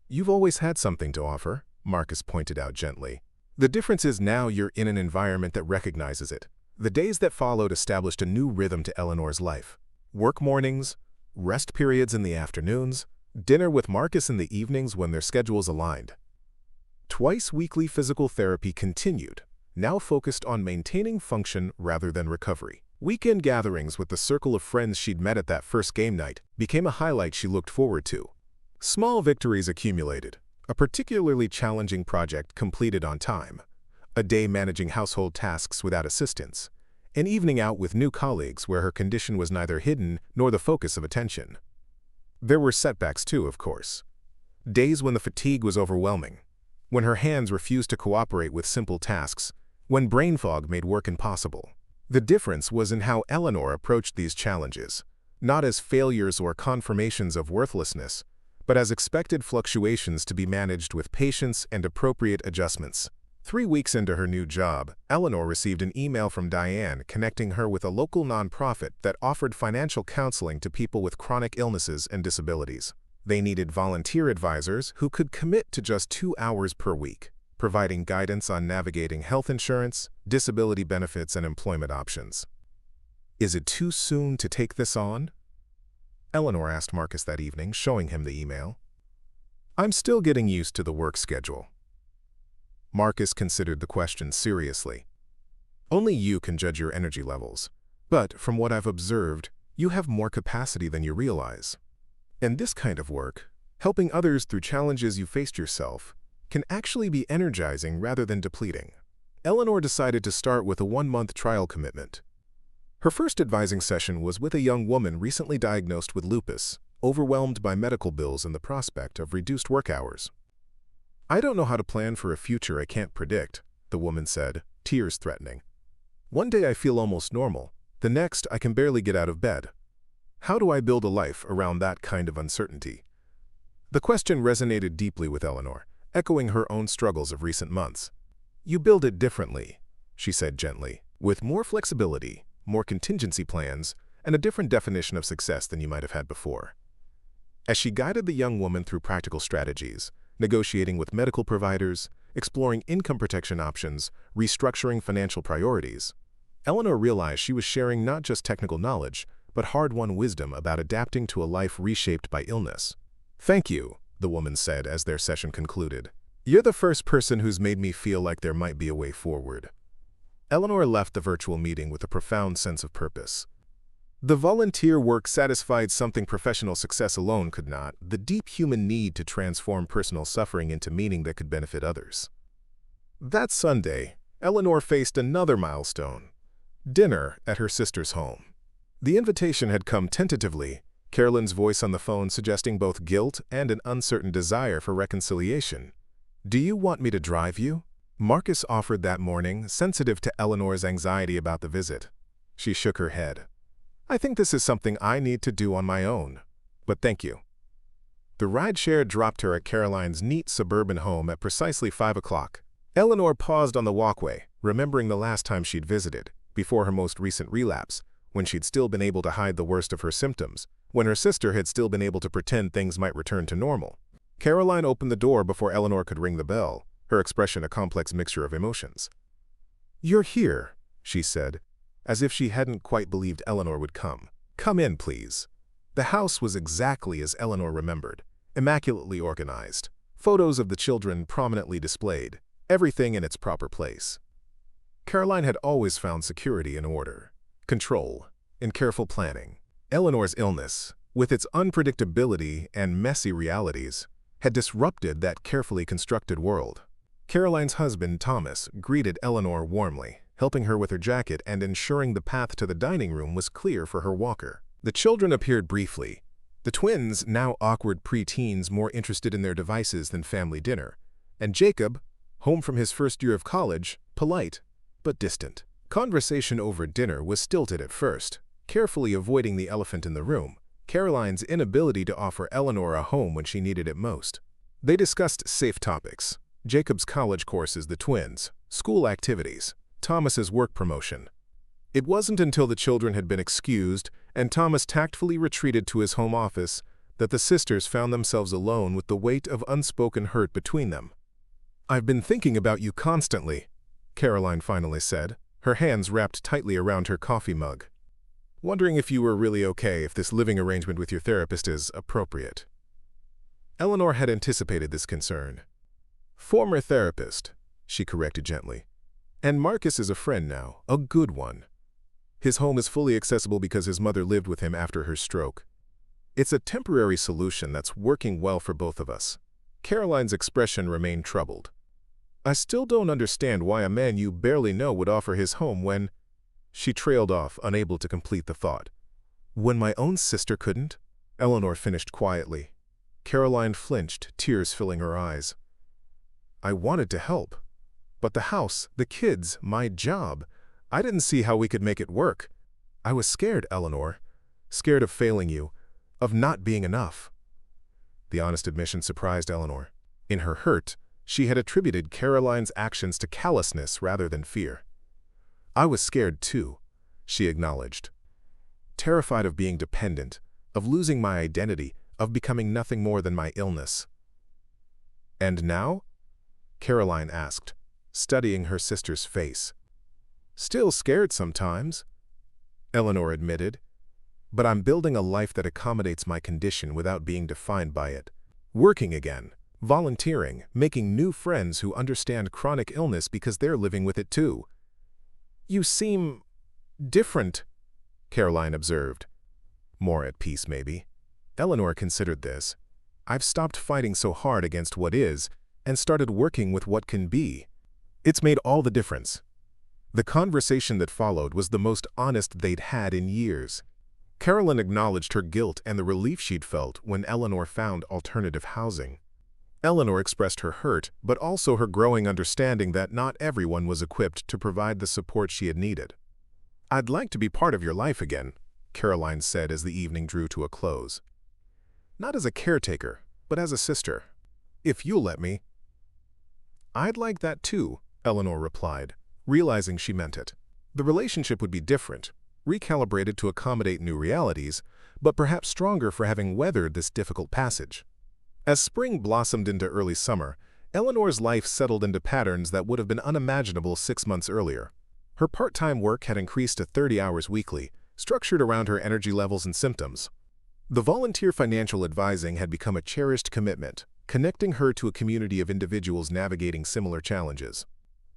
A: "You've always had something to offer," Marcus pointed out gently. "The difference is now you're in an environment that recognizes it." The days that followed established a new rhythm to Eleanor's life. Work mornings, rest periods in the afternoons, dinner with Marcus in the evenings when their schedules aligned. Twice weekly physical therapy continued, now focused on maintaining function rather than recovery. Weekend gatherings with the circle of friends she'd met at that first game night became a highlight she looked forward to. Small victories accumulated, a particularly challenging project completed on time, a day managing household tasks without assistance, an evening out with new colleagues where her condition was neither hidden nor the focus of attention. There were setbacks too, of course. Days when the fatigue was overwhelming, when her hands refused to cooperate with simple tasks, when brain fog made work impossible. The difference was in how Eleanor approached these challenges, not as failures or confirmations of worthlessness, but as expected fluctuations to be managed with patience and appropriate adjustments. 3 weeks into her new job, Eleanor received an email from Diane connecting her with a local nonprofit that offered financial counseling to people with chronic illnesses and disabilities. They needed volunteer advisors who could commit to just 2 hours per week, providing guidance on navigating health insurance, disability benefits, and employment options. "Is it too soon to take this on?" Eleanor asked Marcus that evening, showing him the email. "I'm still getting used to the work schedule." Marcus considered the question seriously. "Only you can judge your energy levels, but from what I've observed, you have more capacity than you realize. And this kind of work, helping others through challenges you faced yourself, can actually be energizing rather than depleting." Eleanor decided to start with a 1-month trial commitment. Her first advising session was with a young woman recently diagnosed with lupus, overwhelmed by medical bills and the prospect of reduced work hours. "I don't know how to plan for a future I can't predict," the woman said, tears threatening. "One day I feel almost normal, the next I can barely get out of bed. How do I build a life around that kind of uncertainty?" The question resonated deeply with Eleanor, echoing her own struggles of recent months. "You build it differently," she said gently, "with more flexibility, more contingency plans, and a different definition of success than you might have had before." As she guided the young woman through practical strategies, negotiating with medical providers, exploring income protection options, restructuring financial priorities, Eleanor realized she was sharing not just technical knowledge, but hard-won wisdom about adapting to a life reshaped by illness. "Thank you," the woman said as their session concluded. "You're the first person who's made me feel like there might be a way forward." Eleanor left the virtual meeting with a profound sense of purpose. The volunteer work satisfied something professional success alone could not, the deep human need to transform personal suffering into meaning that could benefit others. That Sunday, Eleanor faced another milestone: dinner at her sister's home. The invitation had come tentatively, Carolyn's voice on the phone suggesting both guilt and an uncertain desire for reconciliation. "Do you want me to drive you?" Marcus offered that morning, sensitive to Eleanor's anxiety about the visit. She shook her head. "I think this is something I need to do on my own, but thank you." The rideshare dropped her at Caroline's neat suburban home at precisely 5 o'clock. Eleanor paused on the walkway, remembering the last time she'd visited, before her most recent relapse, when she'd still been able to hide the worst of her symptoms, when her sister had still been able to pretend things might return to normal. Caroline opened the door before Eleanor could ring the bell, her expression a complex mixture of emotions. "You're here," she said, as if she hadn't quite believed Eleanor would come. "Come in, please." The house was exactly as Eleanor remembered, immaculately organized, photos of the children prominently displayed, everything in its proper place. Caroline had always found security in order, control, and careful planning. Eleanor's illness, with its unpredictability and messy realities, had disrupted that carefully constructed world. Caroline's husband, Thomas, greeted Eleanor warmly, helping her with her jacket and ensuring the path to the dining room was clear for her walker. The children appeared briefly, the twins, now awkward preteens more interested in their devices than family dinner, and Jacob, home from his first year of college, polite but distant. Conversation over dinner was stilted at first, carefully avoiding the elephant in the room, Caroline's inability to offer Eleanor a home when she needed it most. They discussed safe topics: Jacob's college courses, the twins, school activities, Thomas's work promotion. It wasn't until the children had been excused and Thomas tactfully retreated to his home office that the sisters found themselves alone with the weight of unspoken hurt between them. "I've been thinking about you constantly," Caroline finally said, her hands wrapped tightly around her coffee mug. "Wondering if you were really okay, if this living arrangement with your therapist is appropriate." Eleanor had anticipated this concern. "Former therapist," she corrected gently. "And Marcus is a friend now, a good one." His home is fully accessible because his mother lived with him after her stroke. It's a temporary solution that's working well for both of us. Caroline's expression remained troubled. I still don't understand why a man you barely know would offer his home when… She trailed off, unable to complete the thought. When my own sister couldn't? Eleanor finished quietly. Caroline flinched, tears filling her eyes. I wanted to help. But the house, the kids, my job, I didn't see how we could make it work. I was scared, Eleanor. Scared of failing you, of not being enough. The honest admission surprised Eleanor. In her hurt, she had attributed Caroline's actions to callousness rather than fear. I was scared too, she acknowledged. Terrified of being dependent, of losing my identity, of becoming nothing more than my illness. And now? Caroline asked, studying her sister's face. Still scared sometimes, Eleanor admitted. But I'm building a life that accommodates my condition without being defined by it. Working again, volunteering, making new friends who understand chronic illness because they're living with it too. You seem… different, Caroline observed. More at peace, maybe. Eleanor considered this. I've stopped fighting so hard against what is and started working with what can be. It's made all the difference. The conversation that followed was the most honest they'd had in years. Caroline acknowledged her guilt and the relief she'd felt when Eleanor found alternative housing. Eleanor expressed her hurt, but also her growing understanding that not everyone was equipped to provide the support she had needed. I'd like to be part of your life again, Caroline said as the evening drew to a close. Not as a caretaker, but as a sister. If you'll let me. I'd like that too, Eleanor replied, realizing she meant it. The relationship would be different, recalibrated to accommodate new realities, but perhaps stronger for having weathered this difficult passage. As spring blossomed into early summer, Eleanor's life settled into patterns that would have been unimaginable 6 months earlier. Her part-time work had increased to 30 hours weekly, structured around her energy levels and symptoms. The volunteer financial advising had become a cherished commitment, connecting her to a community of individuals navigating similar challenges.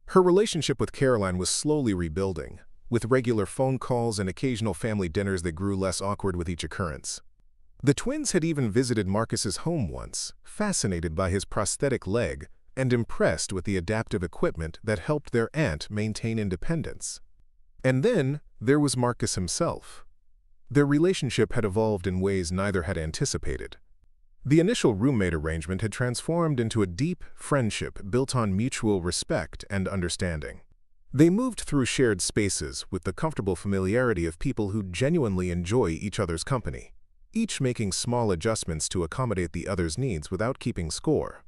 A: Her relationship with Caroline was slowly rebuilding, with regular phone calls and occasional family dinners that grew less awkward with each occurrence. The twins had even visited Marcus's home once, fascinated by his prosthetic leg and impressed with the adaptive equipment that helped their aunt maintain independence. And then there was Marcus himself. Their relationship had evolved in ways neither had anticipated. The initial roommate arrangement had transformed into a deep friendship built on mutual respect and understanding. They moved through shared spaces with the comfortable familiarity of people who genuinely enjoy each other's company, each making small adjustments to accommodate the other's needs without keeping score.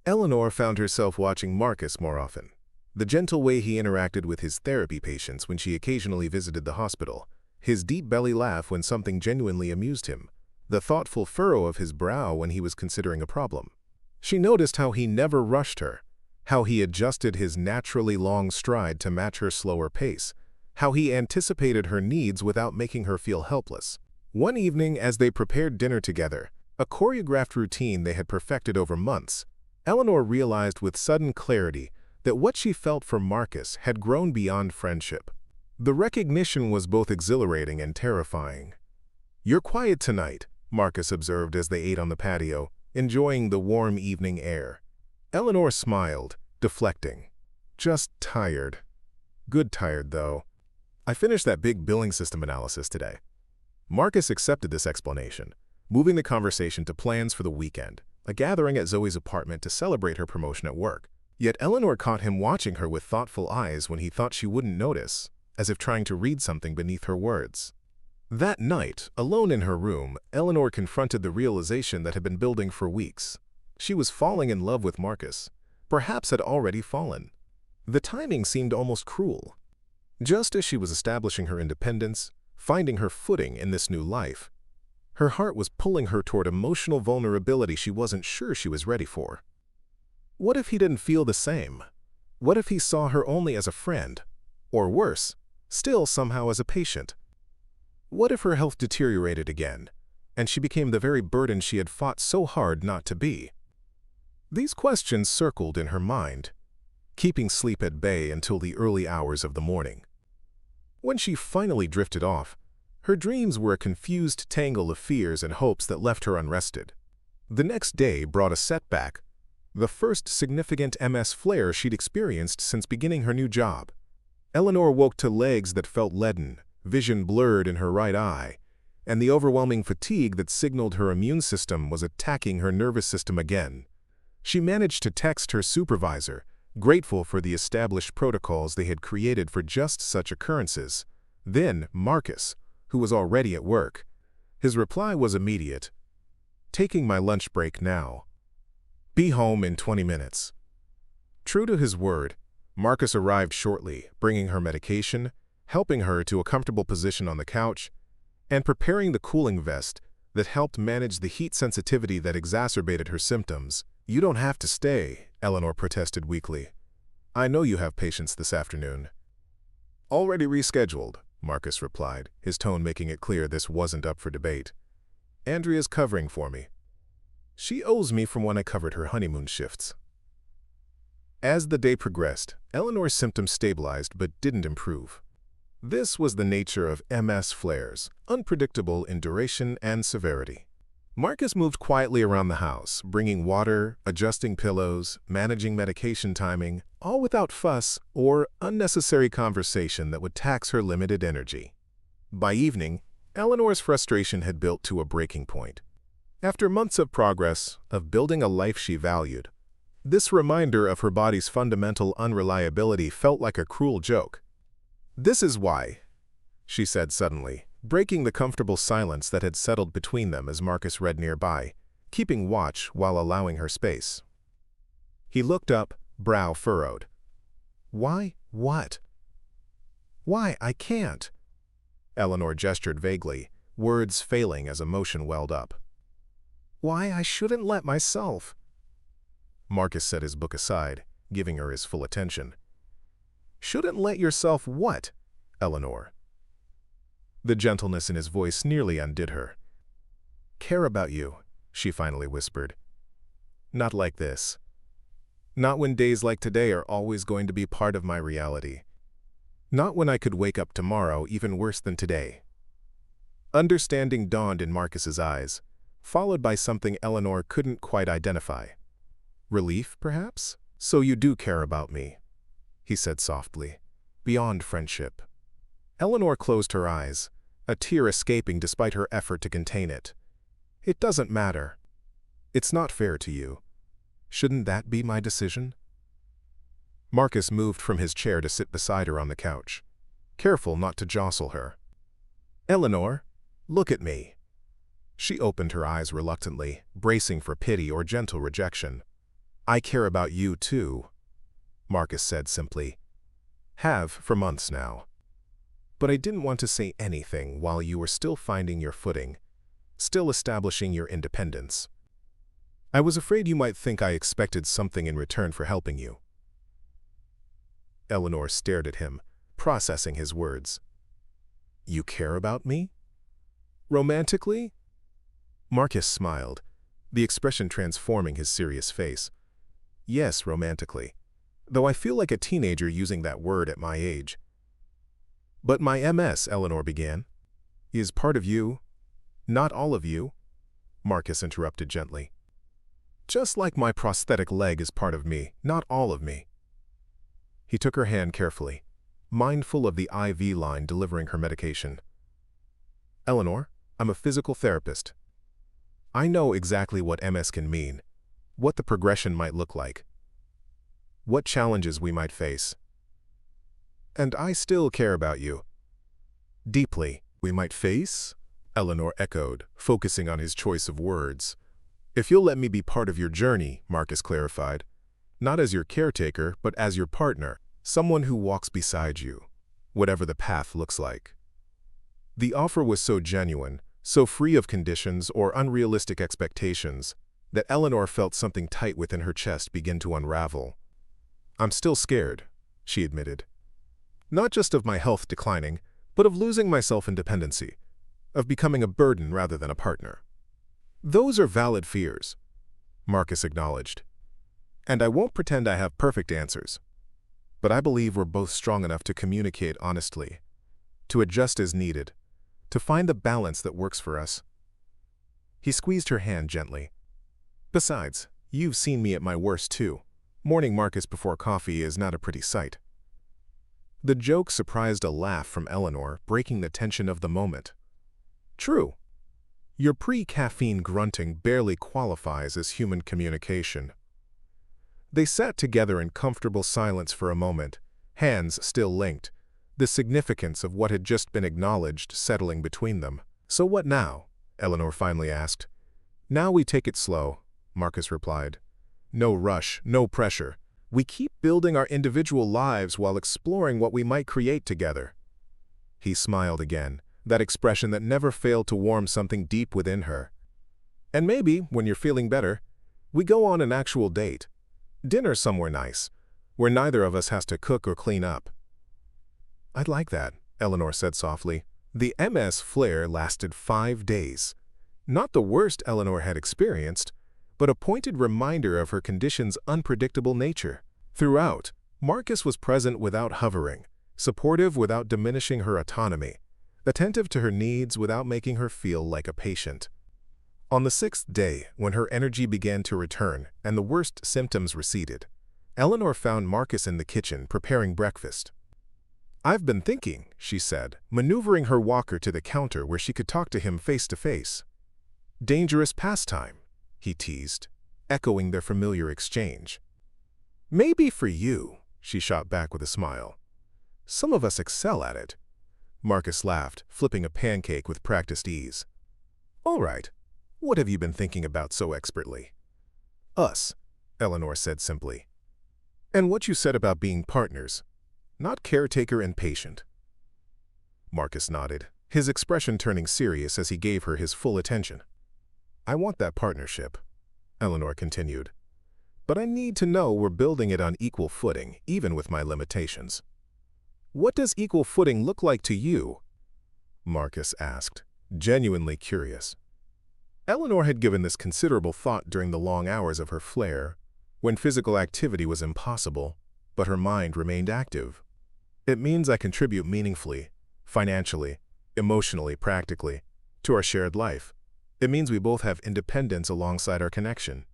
A: Eleanor found herself watching Marcus more often. The gentle way he interacted with his therapy patients when she occasionally visited the hospital, his deep belly laugh when something genuinely amused him, the thoughtful furrow of his brow when he was considering a problem. She noticed how he never rushed her, how he adjusted his naturally long stride to match her slower pace, how he anticipated her needs without making her feel helpless. One evening, as they prepared dinner together, a choreographed routine they had perfected over months, Eleanor realized with sudden clarity that what she felt for Marcus had grown beyond friendship. The recognition was both exhilarating and terrifying. "You're quiet tonight," Marcus observed as they ate on the patio, enjoying the warm evening air. Eleanor smiled, deflecting. "Just tired. Good tired, though. I finished that big billing system analysis today." Marcus accepted this explanation, moving the conversation to plans for the weekend, a gathering at Zoe's apartment to celebrate her promotion at work. Yet Eleanor caught him watching her with thoughtful eyes when he thought she wouldn't notice, as if trying to read something beneath her words. That night, alone in her room, Eleanor confronted the realization that had been building for weeks. She was falling in love with Marcus, perhaps had already fallen. The timing seemed almost cruel. Just as she was establishing her independence, finding her footing in this new life, her heart was pulling her toward emotional vulnerability she wasn't sure she was ready for. What if he didn't feel the same? What if he saw her only as a friend? Or worse, still somehow as a patient? What if her health deteriorated again, and she became the very burden she had fought so hard not to be? These questions circled in her mind, keeping sleep at bay until the early hours of the morning. When she finally drifted off, her dreams were a confused tangle of fears and hopes that left her unrested. The next day brought a setback, the first significant MS flare she'd experienced since beginning her new job. Eleanor woke to legs that felt leaden, vision blurred in her right eye, and the overwhelming fatigue that signaled her immune system was attacking her nervous system again. She managed to text her supervisor, grateful for the established protocols they had created for just such occurrences. Then Marcus, who was already at work. His reply was immediate. "Taking my lunch break now. Be home in 20 minutes." True to his word, Marcus arrived shortly, bringing her medication, helping her to a comfortable position on the couch, and preparing the cooling vest that helped manage the heat sensitivity that exacerbated her symptoms. "You don't have to stay," Eleanor protested weakly. "I know you have patients this afternoon." "Already rescheduled," Marcus replied, his tone making it clear this wasn't up for debate. "Andrea's covering for me. She owes me from when I covered her honeymoon shifts." As the day progressed, Eleanor's symptoms stabilized but didn't improve. This was the nature of MS flares, unpredictable in duration and severity. Marcus moved quietly around the house, bringing water, adjusting pillows, managing medication timing, all without fuss or unnecessary conversation that would tax her limited energy. By evening, Eleanor's frustration had built to a breaking point. After months of progress, of building a life she valued, this reminder of her body's fundamental unreliability felt like a cruel joke. "This is why," she said suddenly, breaking the comfortable silence that had settled between them as Marcus read nearby, keeping watch while allowing her space. He looked up, brow furrowed. "Why? What?" "Why, I can't." Eleanor gestured vaguely, words failing as emotion welled up. "Why, I shouldn't let myself." Marcus set his book aside, giving her his full attention. "Shouldn't let yourself what, Eleanor?" The gentleness in his voice nearly undid her. "Care about you," she finally whispered. "Not like this. Not when days like today are always going to be part of my reality. Not when I could wake up tomorrow even worse than today." Understanding dawned in Marcus's eyes, followed by something Eleanor couldn't quite identify. "Relief, perhaps? So you do care about me," he said softly, "beyond friendship." Eleanor closed her eyes, a tear escaping despite her effort to contain it. "It doesn't matter. It's not fair to you. Shouldn't that be my decision?" Marcus moved from his chair to sit beside her on the couch, careful not to jostle her. "Eleanor, look at me." She opened her eyes reluctantly, bracing for pity or gentle rejection. "I care about you too," Marcus said simply. "Have for months now. But I didn't want to say anything while you were still finding your footing, still establishing your independence. I was afraid you might think I expected something in return for helping you." Eleanor stared at him, processing his words. "You care about me? Romantically?" Marcus smiled, the expression transforming his serious face. "Yes, romantically. Though I feel like a teenager using that word at my age." "But my MS," Eleanor began, "is part of you, not all of you," Marcus interrupted gently. "Just like my prosthetic leg is part of me, not all of me." He took her hand carefully, mindful of the IV line delivering her medication. "Eleanor, I'm a physical therapist. I know exactly what MS can mean, what the progression might look like, what challenges we might face. And I still care about you. Deeply." "We might face?" Eleanor echoed, focusing on his choice of words. "If you'll let me be part of your journey," Marcus clarified. "Not as your caretaker, but as your partner, someone who walks beside you, whatever the path looks like." The offer was so genuine, so free of conditions or unrealistic expectations, that Eleanor felt something tight within her chest begin to unravel. "I'm still scared," she admitted. "Not just of my health declining, but of losing my self-independency, of becoming a burden rather than a partner." "Those are valid fears," Marcus acknowledged. "And I won't pretend I have perfect answers. But I believe we're both strong enough to communicate honestly. to adjust as needed, to find the balance that works for us. He squeezed her hand gently. Besides, you've seen me at my worst too. Morning Marcus before coffee is not a pretty sight. The joke surprised a laugh from Eleanor, breaking the tension of the moment. True. Your pre-caffeine grunting barely qualifies as human communication. They sat together in comfortable silence for a moment, hands still linked, the significance of what had just been acknowledged settling between them. So what now? Eleanor finally asked. Now we take it slow, Marcus replied. No rush, no pressure. We keep building our individual lives while exploring what we might create together. He smiled again, that expression that never failed to warm something deep within her. And maybe, when you're feeling better, we go on an actual date. Dinner somewhere nice, where neither of us has to cook or clean up. I'd like that, Eleanor said softly. The MS flare lasted 5 days. Not the worst Eleanor had experienced, but a pointed reminder of her condition's unpredictable nature. Throughout, Marcus was present without hovering, supportive without diminishing her autonomy, attentive to her needs without making her feel like a patient. On the 6th day, when her energy began to return and the worst symptoms receded, Eleanor found Marcus in the kitchen preparing breakfast. I've been thinking, she said, maneuvering her walker to the counter where she could talk to him face to face. Dangerous pastime, he teased, echoing their familiar exchange. Maybe for you, she shot back with a smile. Some of us excel at it. Marcus laughed, flipping a pancake with practiced ease. All right, what have you been thinking about so expertly? Us, Eleanor said simply. And what you said about being partners, not caretaker and patient. Marcus nodded, his expression turning serious as he gave her his full attention. I want that partnership, Eleanor continued. But I need to know we're building it on equal footing, even with my limitations. What does equal footing look like to you? Marcus asked, genuinely curious. Eleanor had given this considerable thought during the long hours of her flare, when physical activity was impossible, but her mind remained active. It means I contribute meaningfully, financially, emotionally, practically, to our shared life. It means we both have independence alongside our connection.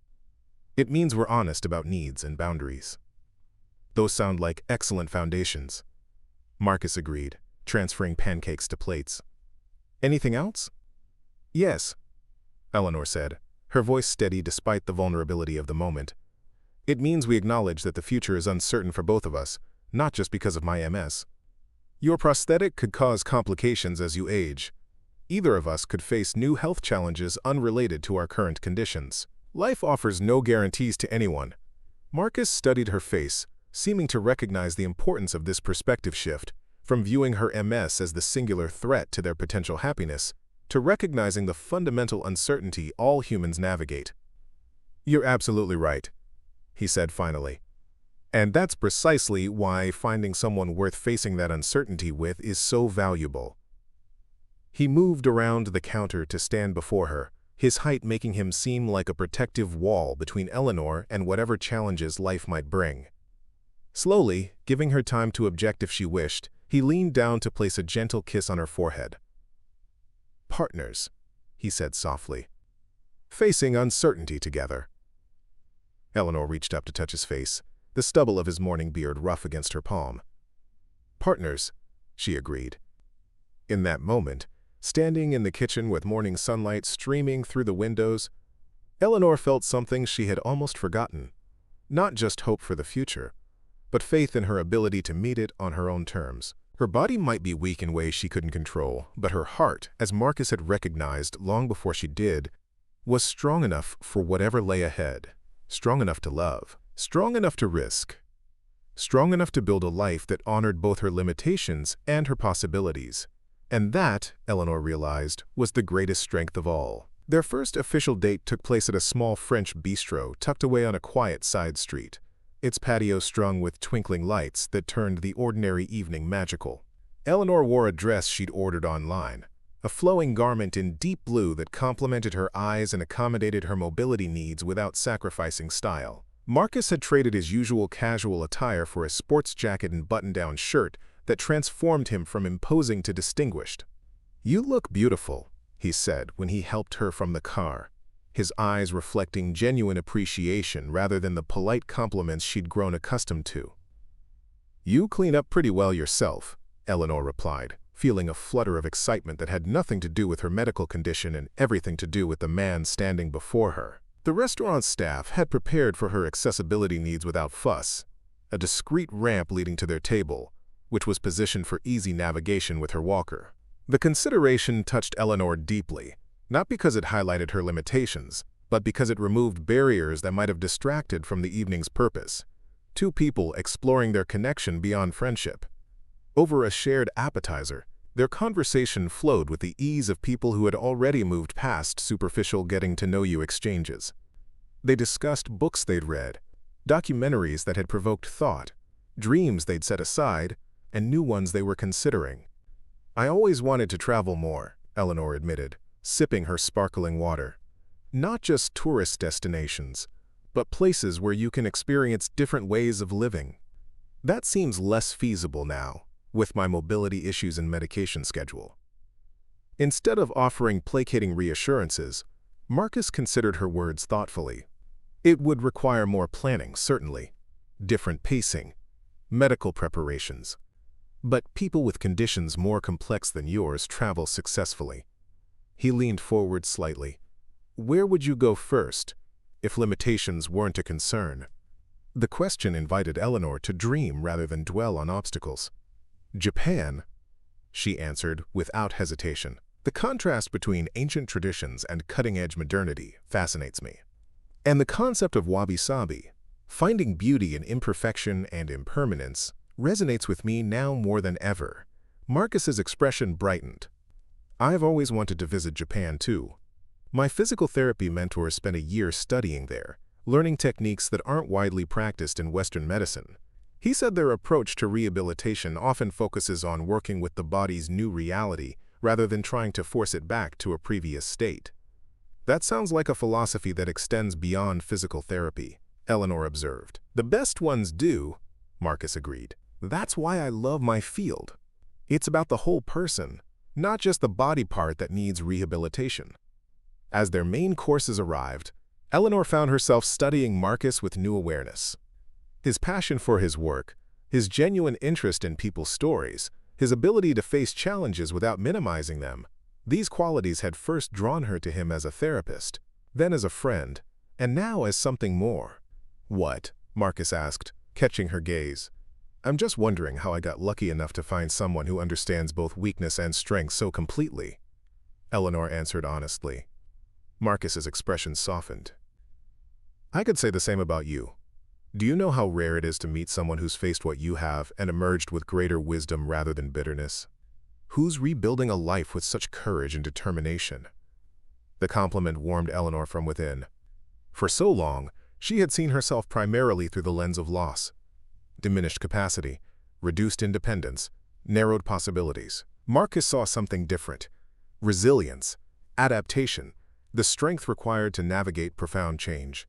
A: It means we're honest about needs and boundaries. Those sound like excellent foundations. Marcus agreed, transferring pancakes to plates. Anything else? Yes, Eleanor said, her voice steady despite the vulnerability of the moment. It means we acknowledge that the future is uncertain for both of us, not just because of my MS. Your prosthetic could cause complications as you age. Either of us could face new health challenges unrelated to our current conditions. Life offers no guarantees to anyone. Marcus studied her face, seeming to recognize the importance of this perspective shift, from viewing her MS as the singular threat to their potential happiness, to recognizing the fundamental uncertainty all humans navigate. You're absolutely right, he said finally. And that's precisely why finding someone worth facing that uncertainty with is so valuable. He moved around the counter to stand before her, his height making him seem like a protective wall between Eleanor and whatever challenges life might bring. Slowly, giving her time to object if she wished, he leaned down to place a gentle kiss on her forehead. Partners, he said softly, facing uncertainty together. Eleanor reached up to touch his face, the stubble of his morning beard rough against her palm. Partners, she agreed. In that moment, standing in the kitchen with morning sunlight streaming through the windows, Eleanor felt something she had almost forgotten. Not just hope for the future, but faith in her ability to meet it on her own terms. Her body might be weak in ways she couldn't control, but her heart, as Marcus had recognized long before she did, was strong enough for whatever lay ahead, strong enough to love, strong enough to risk, strong enough to build a life that honored both her limitations and her possibilities. And that, Eleanor realized, was the greatest strength of all. Their first official date took place at a small French bistro tucked away on a quiet side street, its patio strung with twinkling lights that turned the ordinary evening magical. Eleanor wore a dress she'd ordered online, a flowing garment in deep blue that complemented her eyes and accommodated her mobility needs without sacrificing style. Marcus had traded his usual casual attire for a sports jacket and button-down shirt that transformed him from imposing to distinguished. "You look beautiful," he said when he helped her from the car, his eyes reflecting genuine appreciation rather than the polite compliments she'd grown accustomed to. "You clean up pretty well yourself," Eleanor replied, feeling a flutter of excitement that had nothing to do with her medical condition and everything to do with the man standing before her. The restaurant staff had prepared for her accessibility needs without fuss, a discreet ramp leading to their table, which was positioned for easy navigation with her walker. The consideration touched Eleanor deeply, not because it highlighted her limitations, but because it removed barriers that might have distracted from the evening's purpose. Two people exploring their connection beyond friendship. Over a shared appetizer, their conversation flowed with the ease of people who had already moved past superficial getting-to-know-you exchanges. They discussed books they'd read, documentaries that had provoked thought, dreams they'd set aside, and new ones they were considering. "I always wanted to travel more," Eleanor admitted, sipping her sparkling water. "Not just tourist destinations, but places where you can experience different ways of living. That seems less feasible now, with my mobility issues and medication schedule." Instead of offering placating reassurances, Marcus considered her words thoughtfully. It would require more planning, certainly, different pacing, medical preparations. But people with conditions more complex than yours travel successfully. He leaned forward slightly. "Where would you go first, if limitations weren't a concern?" The question invited Eleanor to dream rather than dwell on obstacles. "Japan," she answered without hesitation. "The contrast between ancient traditions and cutting-edge modernity fascinates me. And the concept of wabi-sabi, finding beauty in imperfection and impermanence, resonates with me now more than ever." Marcus's expression brightened. "I've always wanted to visit Japan too. My physical therapy mentor spent a year studying there, learning techniques that aren't widely practiced in Western medicine. He said their approach to rehabilitation often focuses on working with the body's new reality rather than trying to force it back to a previous state." "That sounds like a philosophy that extends beyond physical therapy," Eleanor observed. "The best ones do," Marcus agreed. "That's why I love my field. It's about the whole person, not just the body part that needs rehabilitation." As their main courses arrived, Eleanor found herself studying Marcus with new awareness. His passion for his work, his genuine interest in people's stories, his ability to face challenges without minimizing them, these qualities had first drawn her to him as a therapist, then as a friend, and now as something more. "What?" Marcus asked, catching her gaze. "I'm just wondering how I got lucky enough to find someone who understands both weakness and strength so completely," Eleanor answered honestly. Marcus's expression softened. "I could say the same about you. Do you know how rare it is to meet someone who's faced what you have and emerged with greater wisdom rather than bitterness? Who's rebuilding a life with such courage and determination?" The compliment warmed Eleanor from within. For so long, she had seen herself primarily through the lens of loss. Diminished capacity, reduced independence, narrowed possibilities. Marcus saw something different. Resilience, adaptation, the strength required to navigate profound change.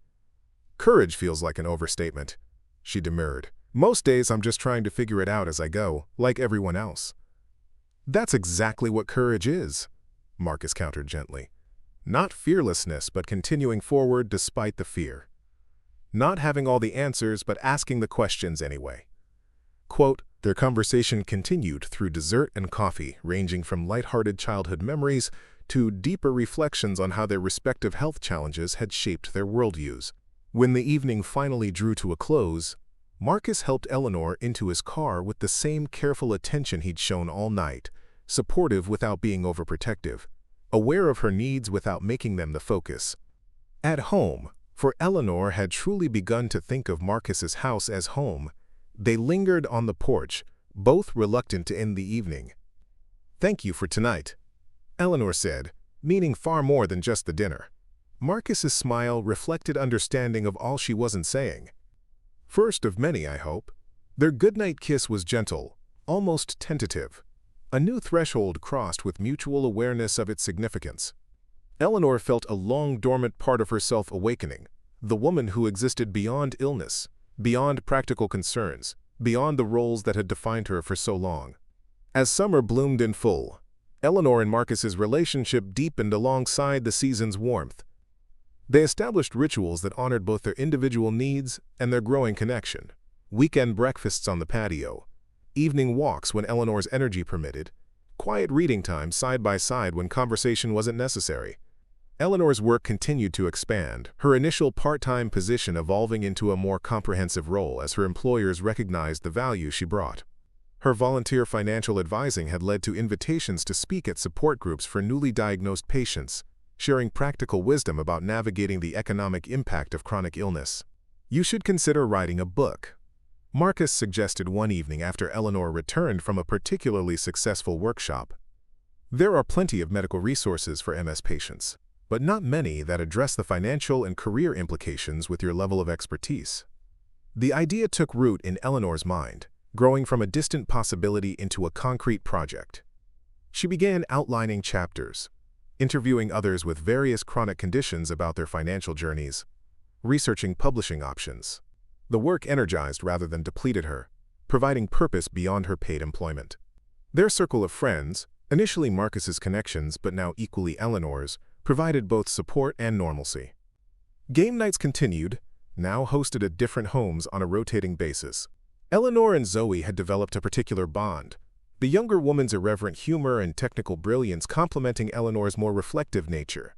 A: "Courage feels like an overstatement," she demurred. "Most days I'm just trying to figure it out as I go, like everyone else." "That's exactly what courage is," Marcus countered gently. "Not fearlessness, but continuing forward despite the fear. Not having all the answers, but asking the questions anyway." Quote, their conversation continued through dessert and coffee, ranging from lighthearted childhood memories to deeper reflections on how their respective health challenges had shaped their worldviews. When the evening finally drew to a close, Marcus helped Eleanor into his car with the same careful attention he'd shown all night, supportive without being overprotective, aware of her needs without making them the focus. At home, for Eleanor had truly begun to think of Marcus's house as home, they lingered on the porch, both reluctant to end the evening. "Thank you for tonight," Eleanor said, meaning far more than just the dinner. Marcus's smile reflected understanding of all she wasn't saying. "First of many, I hope." Their goodnight kiss was gentle, almost tentative, a new threshold crossed with mutual awareness of its significance. Eleanor felt a long-dormant part of herself awakening, the woman who existed beyond illness, beyond practical concerns, beyond the roles that had defined her for so long. As summer bloomed in full, Eleanor and Marcus's relationship deepened alongside the season's warmth. They established rituals that honored both their individual needs and their growing connection. Weekend breakfasts on the patio, evening walks when Eleanor's energy permitted, quiet reading time side by side when conversation wasn't necessary. Eleanor's work continued to expand, her initial part-time position evolving into a more comprehensive role as her employers recognized the value she brought. Her volunteer financial advising had led to invitations to speak at support groups for newly diagnosed patients, sharing practical wisdom about navigating the economic impact of chronic illness. "You should consider writing a book," Marcus suggested one evening after Eleanor returned from a particularly successful workshop. "There are plenty of medical resources for MS patients, but not many that address the financial and career implications with your level of expertise." The idea took root in Eleanor's mind, growing from a distant possibility into a concrete project. She began outlining chapters, interviewing others with various chronic conditions about their financial journeys, researching publishing options. The work energized rather than depleted her, providing purpose beyond her paid employment. Their circle of friends, initially Marcus's connections but now equally Eleanor's, provided both support and normalcy. Game nights continued, now hosted at different homes on a rotating basis. Eleanor and Zoe had developed a particular bond, the younger woman's irreverent humor and technical brilliance complementing Eleanor's more reflective nature.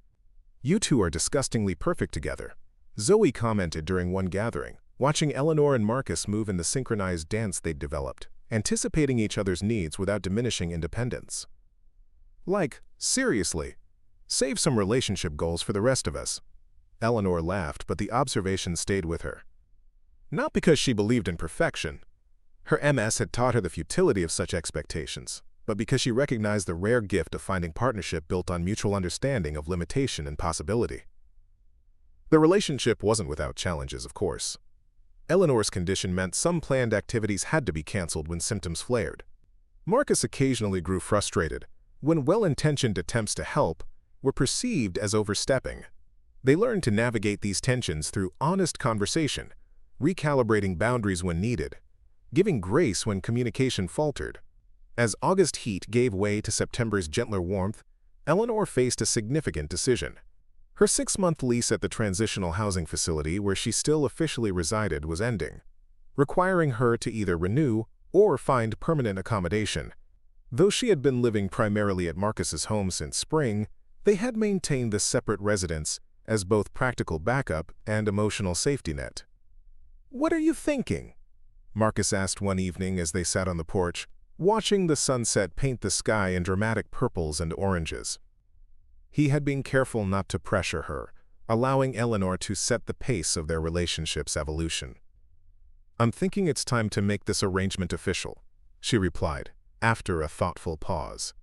A: "You two are disgustingly perfect together," Zoe commented during one gathering, watching Eleanor and Marcus move in the synchronized dance they'd developed, anticipating each other's needs without diminishing independence. "Like, seriously, save some relationship goals for the rest of us." Eleanor laughed, but the observation stayed with her. Not because she believed in perfection. Her MS had taught her the futility of such expectations, but because she recognized the rare gift of finding partnership built on mutual understanding of limitation and possibility. The relationship wasn't without challenges, of course. Eleanor's condition meant some planned activities had to be canceled when symptoms flared. Marcus occasionally grew frustrated when well-intentioned attempts to help were perceived as overstepping. They learned to navigate these tensions through honest conversation, recalibrating boundaries when needed, giving grace when communication faltered. As August heat gave way to September's gentler warmth, Eleanor faced a significant decision. Her 6-month lease at the transitional housing facility where she still officially resided was ending, requiring her to either renew or find permanent accommodation. Though she had been living primarily at Marcus's home since spring, they had maintained the separate residence as both practical backup and emotional safety net. "What are you thinking?" Marcus asked one evening as they sat on the porch, watching the sunset paint the sky in dramatic purples and oranges. He had been careful not to pressure her, allowing Eleanor to set the pace of their relationship's evolution. "I'm thinking it's time to make this arrangement official," she replied, after a thoughtful pause.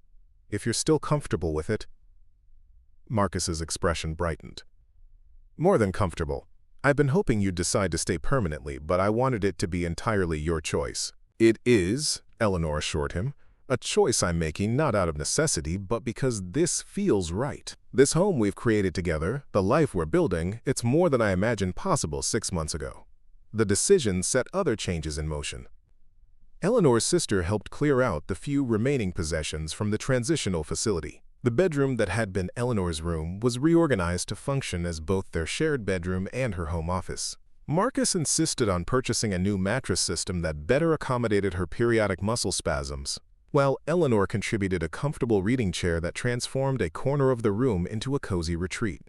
A: "If you're still comfortable with it." Marcus's expression brightened. "More than comfortable. I've been hoping you'd decide to stay permanently, but I wanted it to be entirely your choice." "It is," Eleanor assured him, "a choice I'm making not out of necessity, but because this feels right. This home we've created together, the life we're building, it's more than I imagined possible 6 months ago." The decision set other changes in motion. Eleanor's sister helped clear out the few remaining possessions from the transitional facility. The bedroom that had been Eleanor's room was reorganized to function as both their shared bedroom and her home office. Marcus insisted on purchasing a new mattress system that better accommodated her periodic muscle spasms, while Eleanor contributed a comfortable reading chair that transformed a corner of the room into a cozy retreat.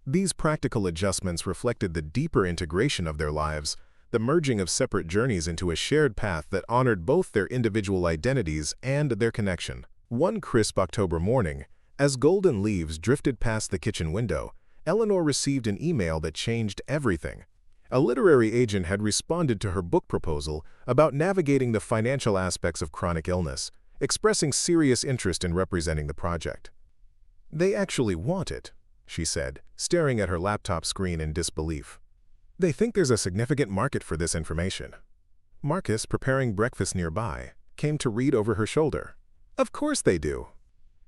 A: These practical adjustments reflected the deeper integration of their lives, the merging of separate journeys into a shared path that honored both their individual identities and their connection. One crisp October morning, as golden leaves drifted past the kitchen window, Eleanor received an email that changed everything. A literary agent had responded to her book proposal about navigating the financial aspects of chronic illness, expressing serious interest in representing the project. "They actually want it," she said, staring at her laptop screen in disbelief. "They think there's a significant market for this information." Marcus, preparing breakfast nearby, came to read over her shoulder. "Of course they do.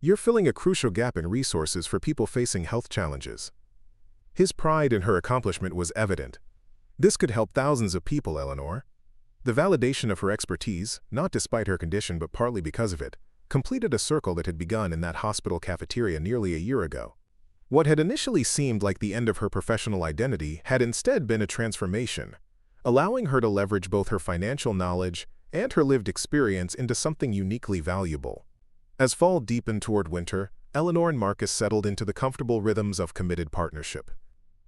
A: You're filling a crucial gap in resources for people facing health challenges." His pride in her accomplishment was evident. "This could help thousands of people, Eleanor." The validation of her expertise, not despite her condition but partly because of it, completed a circle that had begun in that hospital cafeteria nearly a year ago. What had initially seemed like the end of her professional identity had instead been a transformation, allowing her to leverage both her financial knowledge and her lived experience into something uniquely valuable. As fall deepened toward winter, Eleanor and Marcus settled into the comfortable rhythms of committed partnership.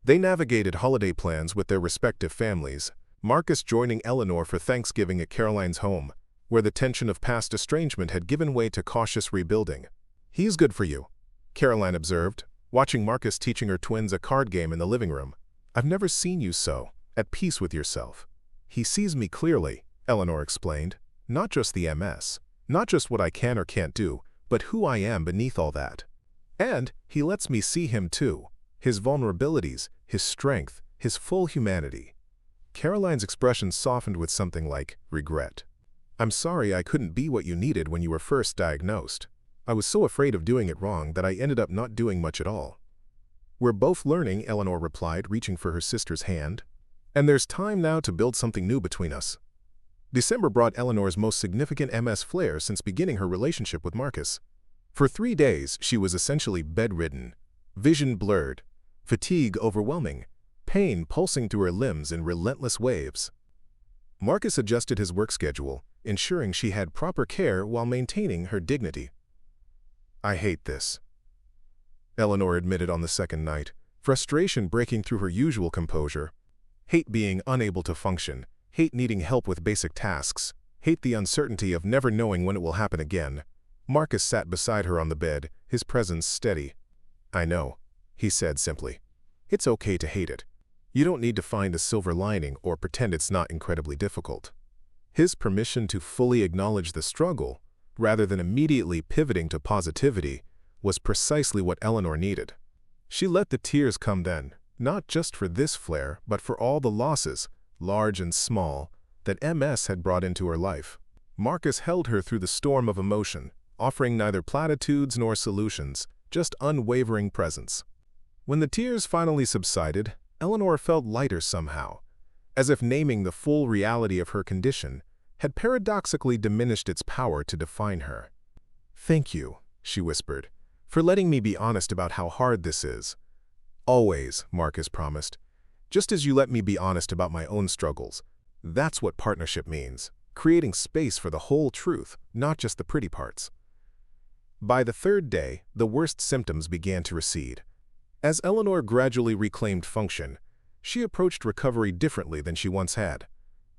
A: They navigated holiday plans with their respective families, Marcus joining Eleanor for Thanksgiving at Caroline's home, where the tension of past estrangement had given way to cautious rebuilding. "He's good for you," Caroline observed, watching Marcus teaching her twins a card game in the living room. "I've never seen you so at peace with yourself." "He sees me clearly," Eleanor explained. "Not just the MS, not just what I can or can't do, but who I am beneath all that. And he lets me see him too, his vulnerabilities, his strength, his full humanity." Caroline's expression softened with something like regret. "I'm sorry I couldn't be what you needed when you were first diagnosed. I was so afraid of doing it wrong that I ended up not doing much at all." "We're both learning," Eleanor replied, reaching for her sister's hand. "And there's time now to build something new between us." December brought Eleanor's most significant MS flare since beginning her relationship with Marcus. For 3 days, she was essentially bedridden, vision blurred, fatigue overwhelming, pain pulsing through her limbs in relentless waves. Marcus adjusted his work schedule, ensuring she had proper care while maintaining her dignity. "I hate this," Eleanor admitted on the second night, frustration breaking through her usual composure. "Hate being unable to function, hate needing help with basic tasks, hate the uncertainty of never knowing when it will happen again." Marcus sat beside her on the bed, his presence steady. "I know," he said simply. "It's okay to hate it. You don't need to find a silver lining or pretend it's not incredibly difficult." His permission to fully acknowledge the struggle, rather than immediately pivoting to positivity, was precisely what Eleanor needed. She let the tears come then, not just for this flare, but for all the losses, large and small, that MS had brought into her life. Marcus held her through the storm of emotion, offering neither platitudes nor solutions, just unwavering presence. When the tears finally subsided, Eleanor felt lighter somehow, as if naming the full reality of her condition had paradoxically diminished its power to define her. "Thank you," she whispered, "for letting me be honest about how hard this is." "Always," Marcus promised, "just as you let me be honest about my own struggles. That's what partnership means, creating space for the whole truth, not just the pretty parts." By the third day, the worst symptoms began to recede. As Eleanor gradually reclaimed function, she approached recovery differently than she once had.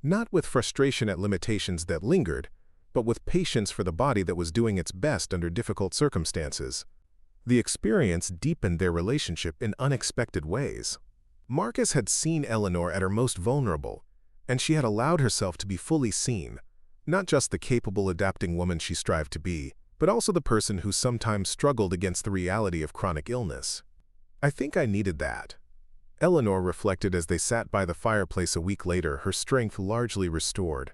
A: Not with frustration at limitations that lingered, but with patience for the body that was doing its best under difficult circumstances. The experience deepened their relationship in unexpected ways. Marcus had seen Eleanor at her most vulnerable, and she had allowed herself to be fully seen, not just the capable, adapting woman she strived to be, but also the person who sometimes struggled against the reality of chronic illness. "I think I needed that," Eleanor reflected as they sat by the fireplace a week later, her strength largely restored.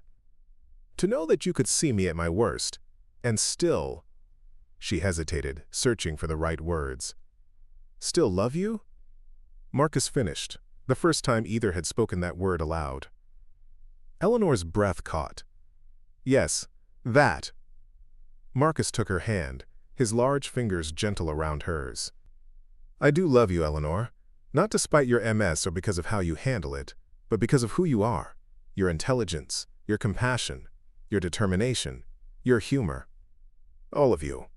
A: "To know that you could see me at my worst, and still—" she hesitated, searching for the right words. "Still love you?" Marcus finished, the first time either had spoken that word aloud. Eleanor's breath caught. "Yes, that." Marcus took her hand, his large fingers gentle around hers. "I do love you, Eleanor, not despite your MS or because of how you handle it, but because of who you are, your intelligence, your compassion, your determination, your humor. All of you."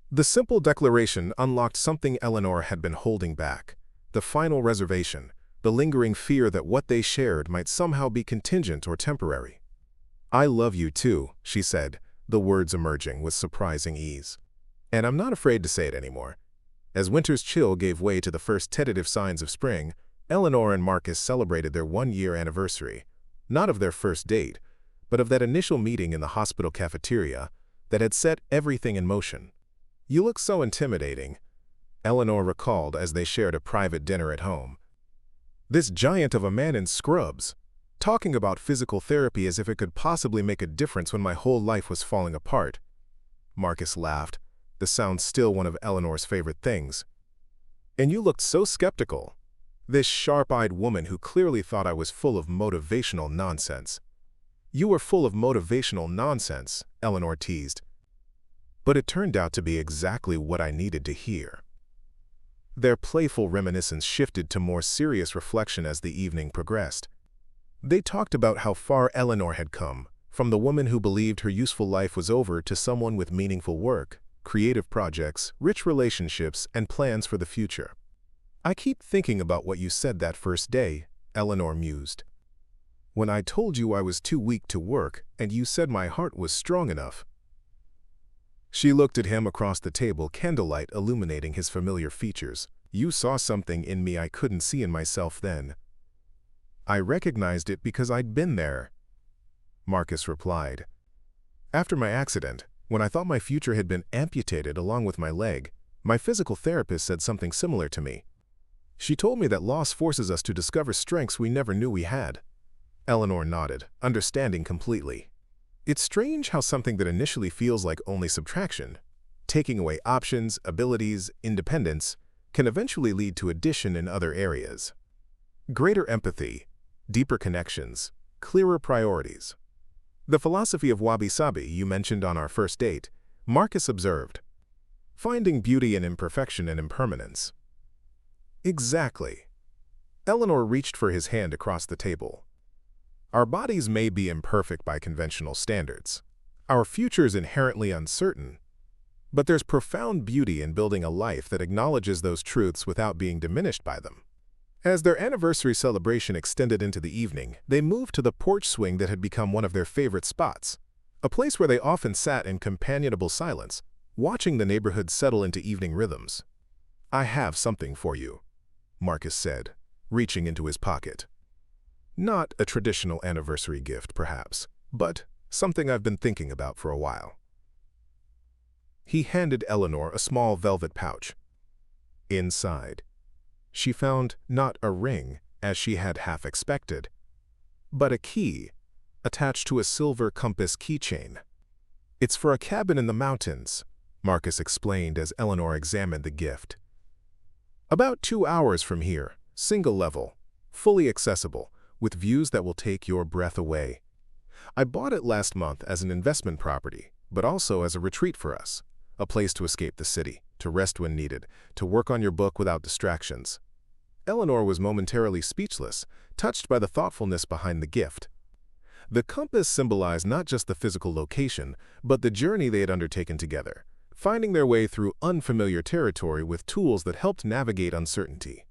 A: The simple declaration unlocked something Eleanor had been holding back, the final reservation, the lingering fear that what they shared might somehow be contingent or temporary. "I love you too," she said, the words emerging with surprising ease. "And I'm not afraid to say it anymore." As winter's chill gave way to the first tentative signs of spring, Eleanor and Marcus celebrated their 1-year anniversary, not of their first date, but of that initial meeting in the hospital cafeteria that had set everything in motion. "You look so intimidating," Eleanor recalled as they shared a private dinner at home. "This giant of a man in scrubs, talking about physical therapy as if it could possibly make a difference when my whole life was falling apart." Marcus laughed, the sound still one of Eleanor's favorite things. "And you looked so skeptical. This sharp-eyed woman who clearly thought I was full of motivational nonsense." "You were full of motivational nonsense," Eleanor teased. But it turned out to be exactly what I needed to hear. Their playful reminiscence shifted to more serious reflection as the evening progressed. They talked about how far Eleanor had come, from the woman who believed her useful life was over to someone with meaningful work, creative projects, rich relationships, and plans for the future. "I keep thinking about what you said that first day," Eleanor mused. "When I told you I was too weak to work, and you said my heart was strong enough." She looked at him across the table, candlelight illuminating his familiar features. "You saw something in me I couldn't see in myself then." "I recognized it because I'd been there," Marcus replied. "After my accident, when I thought my future had been amputated along with my leg, my physical therapist said something similar to me. She told me that loss forces us to discover strengths we never knew we had." Eleanor nodded, understanding completely. It's strange how something that initially feels like only subtraction, taking away options, abilities, independence, can eventually lead to addition in other areas. Greater empathy, deeper connections, clearer priorities. "The philosophy of wabi-sabi you mentioned on our first date," Marcus observed. "Finding beauty in imperfection and impermanence." "Exactly." Eleanor reached for his hand across the table. "Our bodies may be imperfect by conventional standards. Our future is inherently uncertain. But there's profound beauty in building a life that acknowledges those truths without being diminished by them." As their anniversary celebration extended into the evening, they moved to the porch swing that had become one of their favorite spots, a place where they often sat in companionable silence, watching the neighborhood settle into evening rhythms. "I have something for you," Marcus said, reaching into his pocket. "Not a traditional anniversary gift, perhaps, but something I've been thinking about for a while." He handed Eleanor a small velvet pouch. Inside, she found not a ring, as she had half expected, but a key attached to a silver compass keychain. "It's for a cabin in the mountains," Marcus explained as Eleanor examined the gift. "About 2 hours from here, single level, fully accessible, with views that will take your breath away. I bought it last month as an investment property, but also as a retreat for us, a place to escape the city, to rest when needed, to work on your book without distractions." Eleanor was momentarily speechless, touched by the thoughtfulness behind the gift. The compass symbolized not just the physical location, but the journey they had undertaken together, finding their way through unfamiliar territory with tools that helped navigate uncertainty.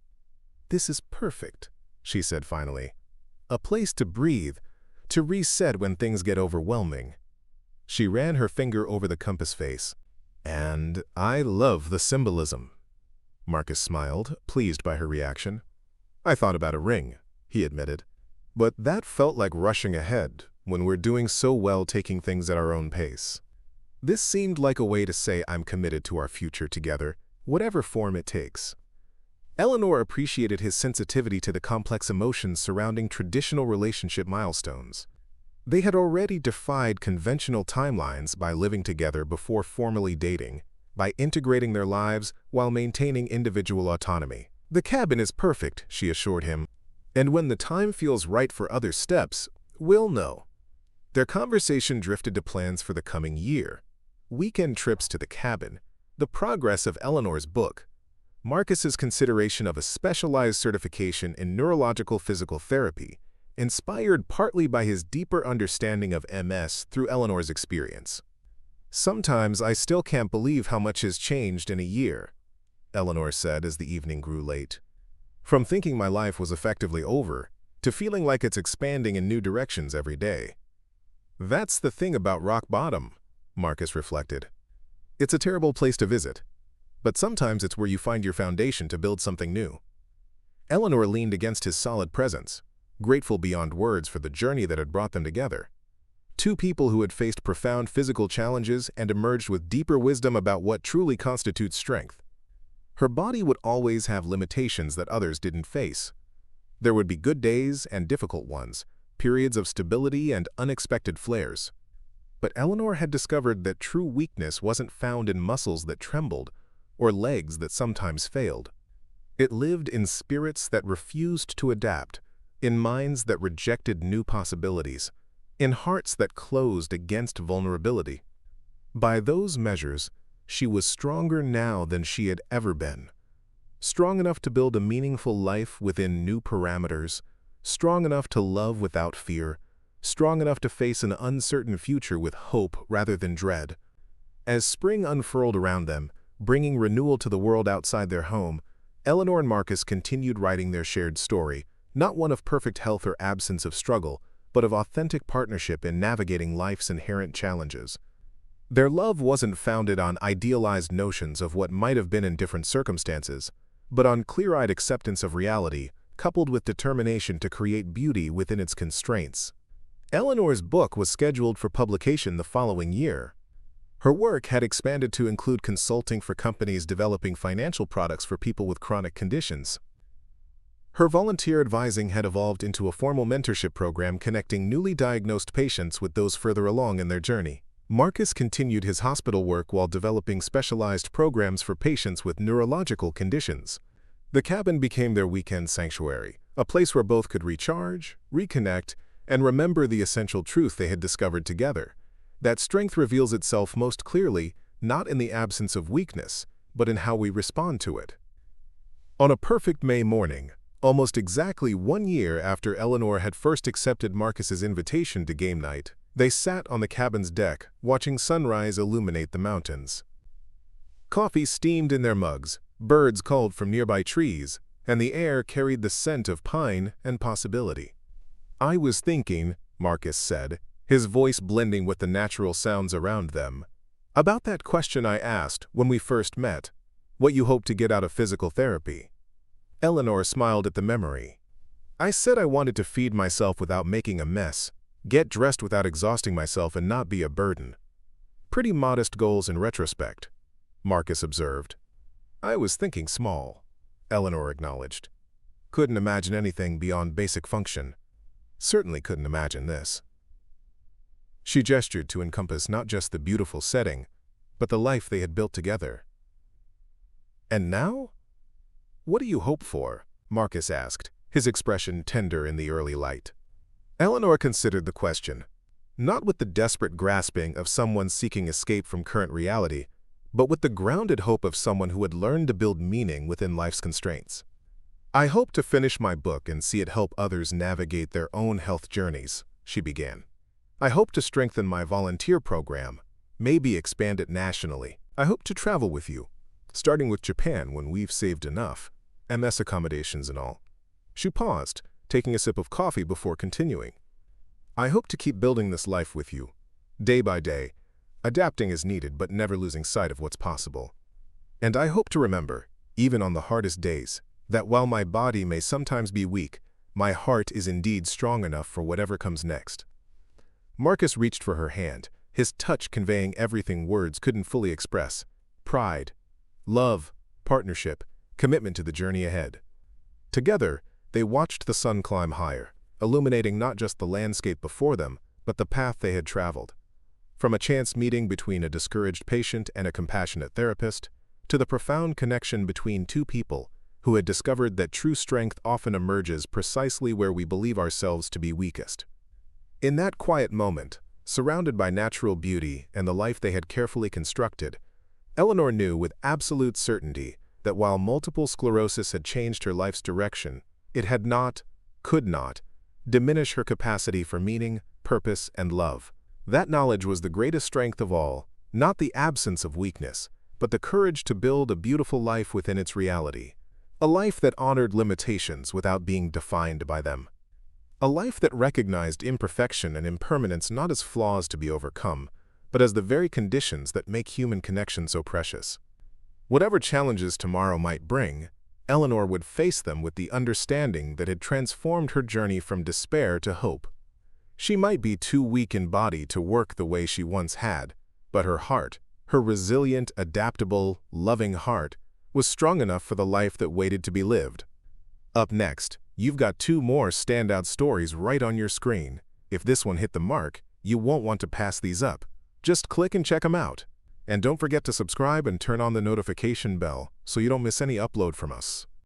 A: "This is perfect," she said finally. "A place to breathe, to reset when things get overwhelming." She ran her finger over the compass face. "And I love the symbolism." Marcus smiled, pleased by her reaction. "I thought about a ring," he admitted. "But that felt like rushing ahead when we're doing so well taking things at our own pace. This seemed like a way to say I'm committed to our future together, whatever form it takes." Eleanor appreciated his sensitivity to the complex emotions surrounding traditional relationship milestones. They had already defied conventional timelines by living together before formally dating, by integrating their lives while maintaining individual autonomy. "The cabin is perfect," she assured him, "and when the time feels right for other steps, we'll know." Their conversation drifted to plans for the coming year. Weekend trips to the cabin, the progress of Eleanor's book, Marcus's consideration of a specialized certification in neurological physical therapy, inspired partly by his deeper understanding of MS through Eleanor's experience. "Sometimes I still can't believe how much has changed in a year," Eleanor said as the evening grew late. "From thinking my life was effectively over, to feeling like it's expanding in new directions every day." "That's the thing about rock bottom," Marcus reflected. "It's a terrible place to visit, but sometimes it's where you find your foundation to build something new." Eleanor leaned against his solid presence, grateful beyond words for the journey that had brought them together. Two people who had faced profound physical challenges and emerged with deeper wisdom about what truly constitutes strength. Her body would always have limitations that others didn't face. There would be good days and difficult ones, periods of stability and unexpected flares. But Eleanor had discovered that true weakness wasn't found in muscles that trembled or legs that sometimes failed. It lived in spirits that refused to adapt, in minds that rejected new possibilities, in hearts that closed against vulnerability. By those measures, she was stronger now than she had ever been. Strong enough to build a meaningful life within new parameters, strong enough to love without fear, strong enough to face an uncertain future with hope rather than dread. As spring unfurled around them, bringing renewal to the world outside their home, Eleanor and Marcus continued writing their shared story, not one of perfect health or absence of struggle, but of authentic partnership in navigating life's inherent challenges. Their love wasn't founded on idealized notions of what might have been in different circumstances, but on clear-eyed acceptance of reality, coupled with determination to create beauty within its constraints. Eleanor's book was scheduled for publication the following year. Her work had expanded to include consulting for companies developing financial products for people with chronic conditions. Her volunteer advising had evolved into a formal mentorship program connecting newly diagnosed patients with those further along in their journey. Marcus continued his hospital work while developing specialized programs for patients with neurological conditions. The cabin became their weekend sanctuary, a place where both could recharge, reconnect, and remember the essential truth they had discovered together: that strength reveals itself most clearly not in the absence of weakness, but in how we respond to it. On a perfect May morning, almost exactly 1 year after Eleanor had first accepted Marcus's invitation to game night, they sat on the cabin's deck, watching sunrise illuminate the mountains. Coffee steamed in their mugs, birds called from nearby trees, and the air carried the scent of pine and possibility. "I was thinking," Marcus said, his voice blending with the natural sounds around them, "about that question I asked when we first met, what you hope to get out of physical therapy." Eleanor smiled at the memory. "I said I wanted to feed myself without making a mess, get dressed without exhausting myself, and not be a burden." "Pretty modest goals in retrospect," Marcus observed. "I was thinking small," Eleanor acknowledged. "Couldn't imagine anything beyond basic function. Certainly couldn't imagine this." She gestured to encompass not just the beautiful setting, but the life they had built together. "And now? What do you hope for?" Marcus asked, his expression tender in the early light. Eleanor considered the question, not with the desperate grasping of someone seeking escape from current reality, but with the grounded hope of someone who had learned to build meaning within life's constraints. "I hope to finish my book and see it help others navigate their own health journeys," she began. "I hope to strengthen my volunteer program, maybe expand it nationally. I hope to travel with you, starting with Japan when we've saved enough, MS accommodations and all." She paused, taking a sip of coffee before continuing. "I hope to keep building this life with you, day by day, adapting as needed but never losing sight of what's possible. And I hope to remember, even on the hardest days, that while my body may sometimes be weak, my heart is indeed strong enough for whatever comes next." Marcus reached for her hand, his touch conveying everything words couldn't fully express: pride, love, partnership, commitment to the journey ahead. Together, they watched the sun climb higher, illuminating not just the landscape before them, but the path they had traveled. From a chance meeting between a discouraged patient and a compassionate therapist, to the profound connection between two people who had discovered that true strength often emerges precisely where we believe ourselves to be weakest. In that quiet moment, surrounded by natural beauty and the life they had carefully constructed, Eleanor knew with absolute certainty that while multiple sclerosis had changed her life's direction, it had not, could not, diminish her capacity for meaning, purpose, and love. That knowledge was the greatest strength of all, not the absence of weakness, but the courage to build a beautiful life within its reality. A life that honored limitations without being defined by them. A life that recognized imperfection and impermanence not as flaws to be overcome, but as the very conditions that make human connection so precious. Whatever challenges tomorrow might bring, Eleanor would face them with the understanding that had transformed her journey from despair to hope. She might be too weak in body to work the way she once had, but her heart, her resilient, adaptable, loving heart, was strong enough for the life that waited to be lived. Up next, you've got 2 more standout stories right on your screen. If this one hit the mark, you won't want to pass these up. Just click and check them out. And don't forget to subscribe and turn on the notification bell so you don't miss any upload from us.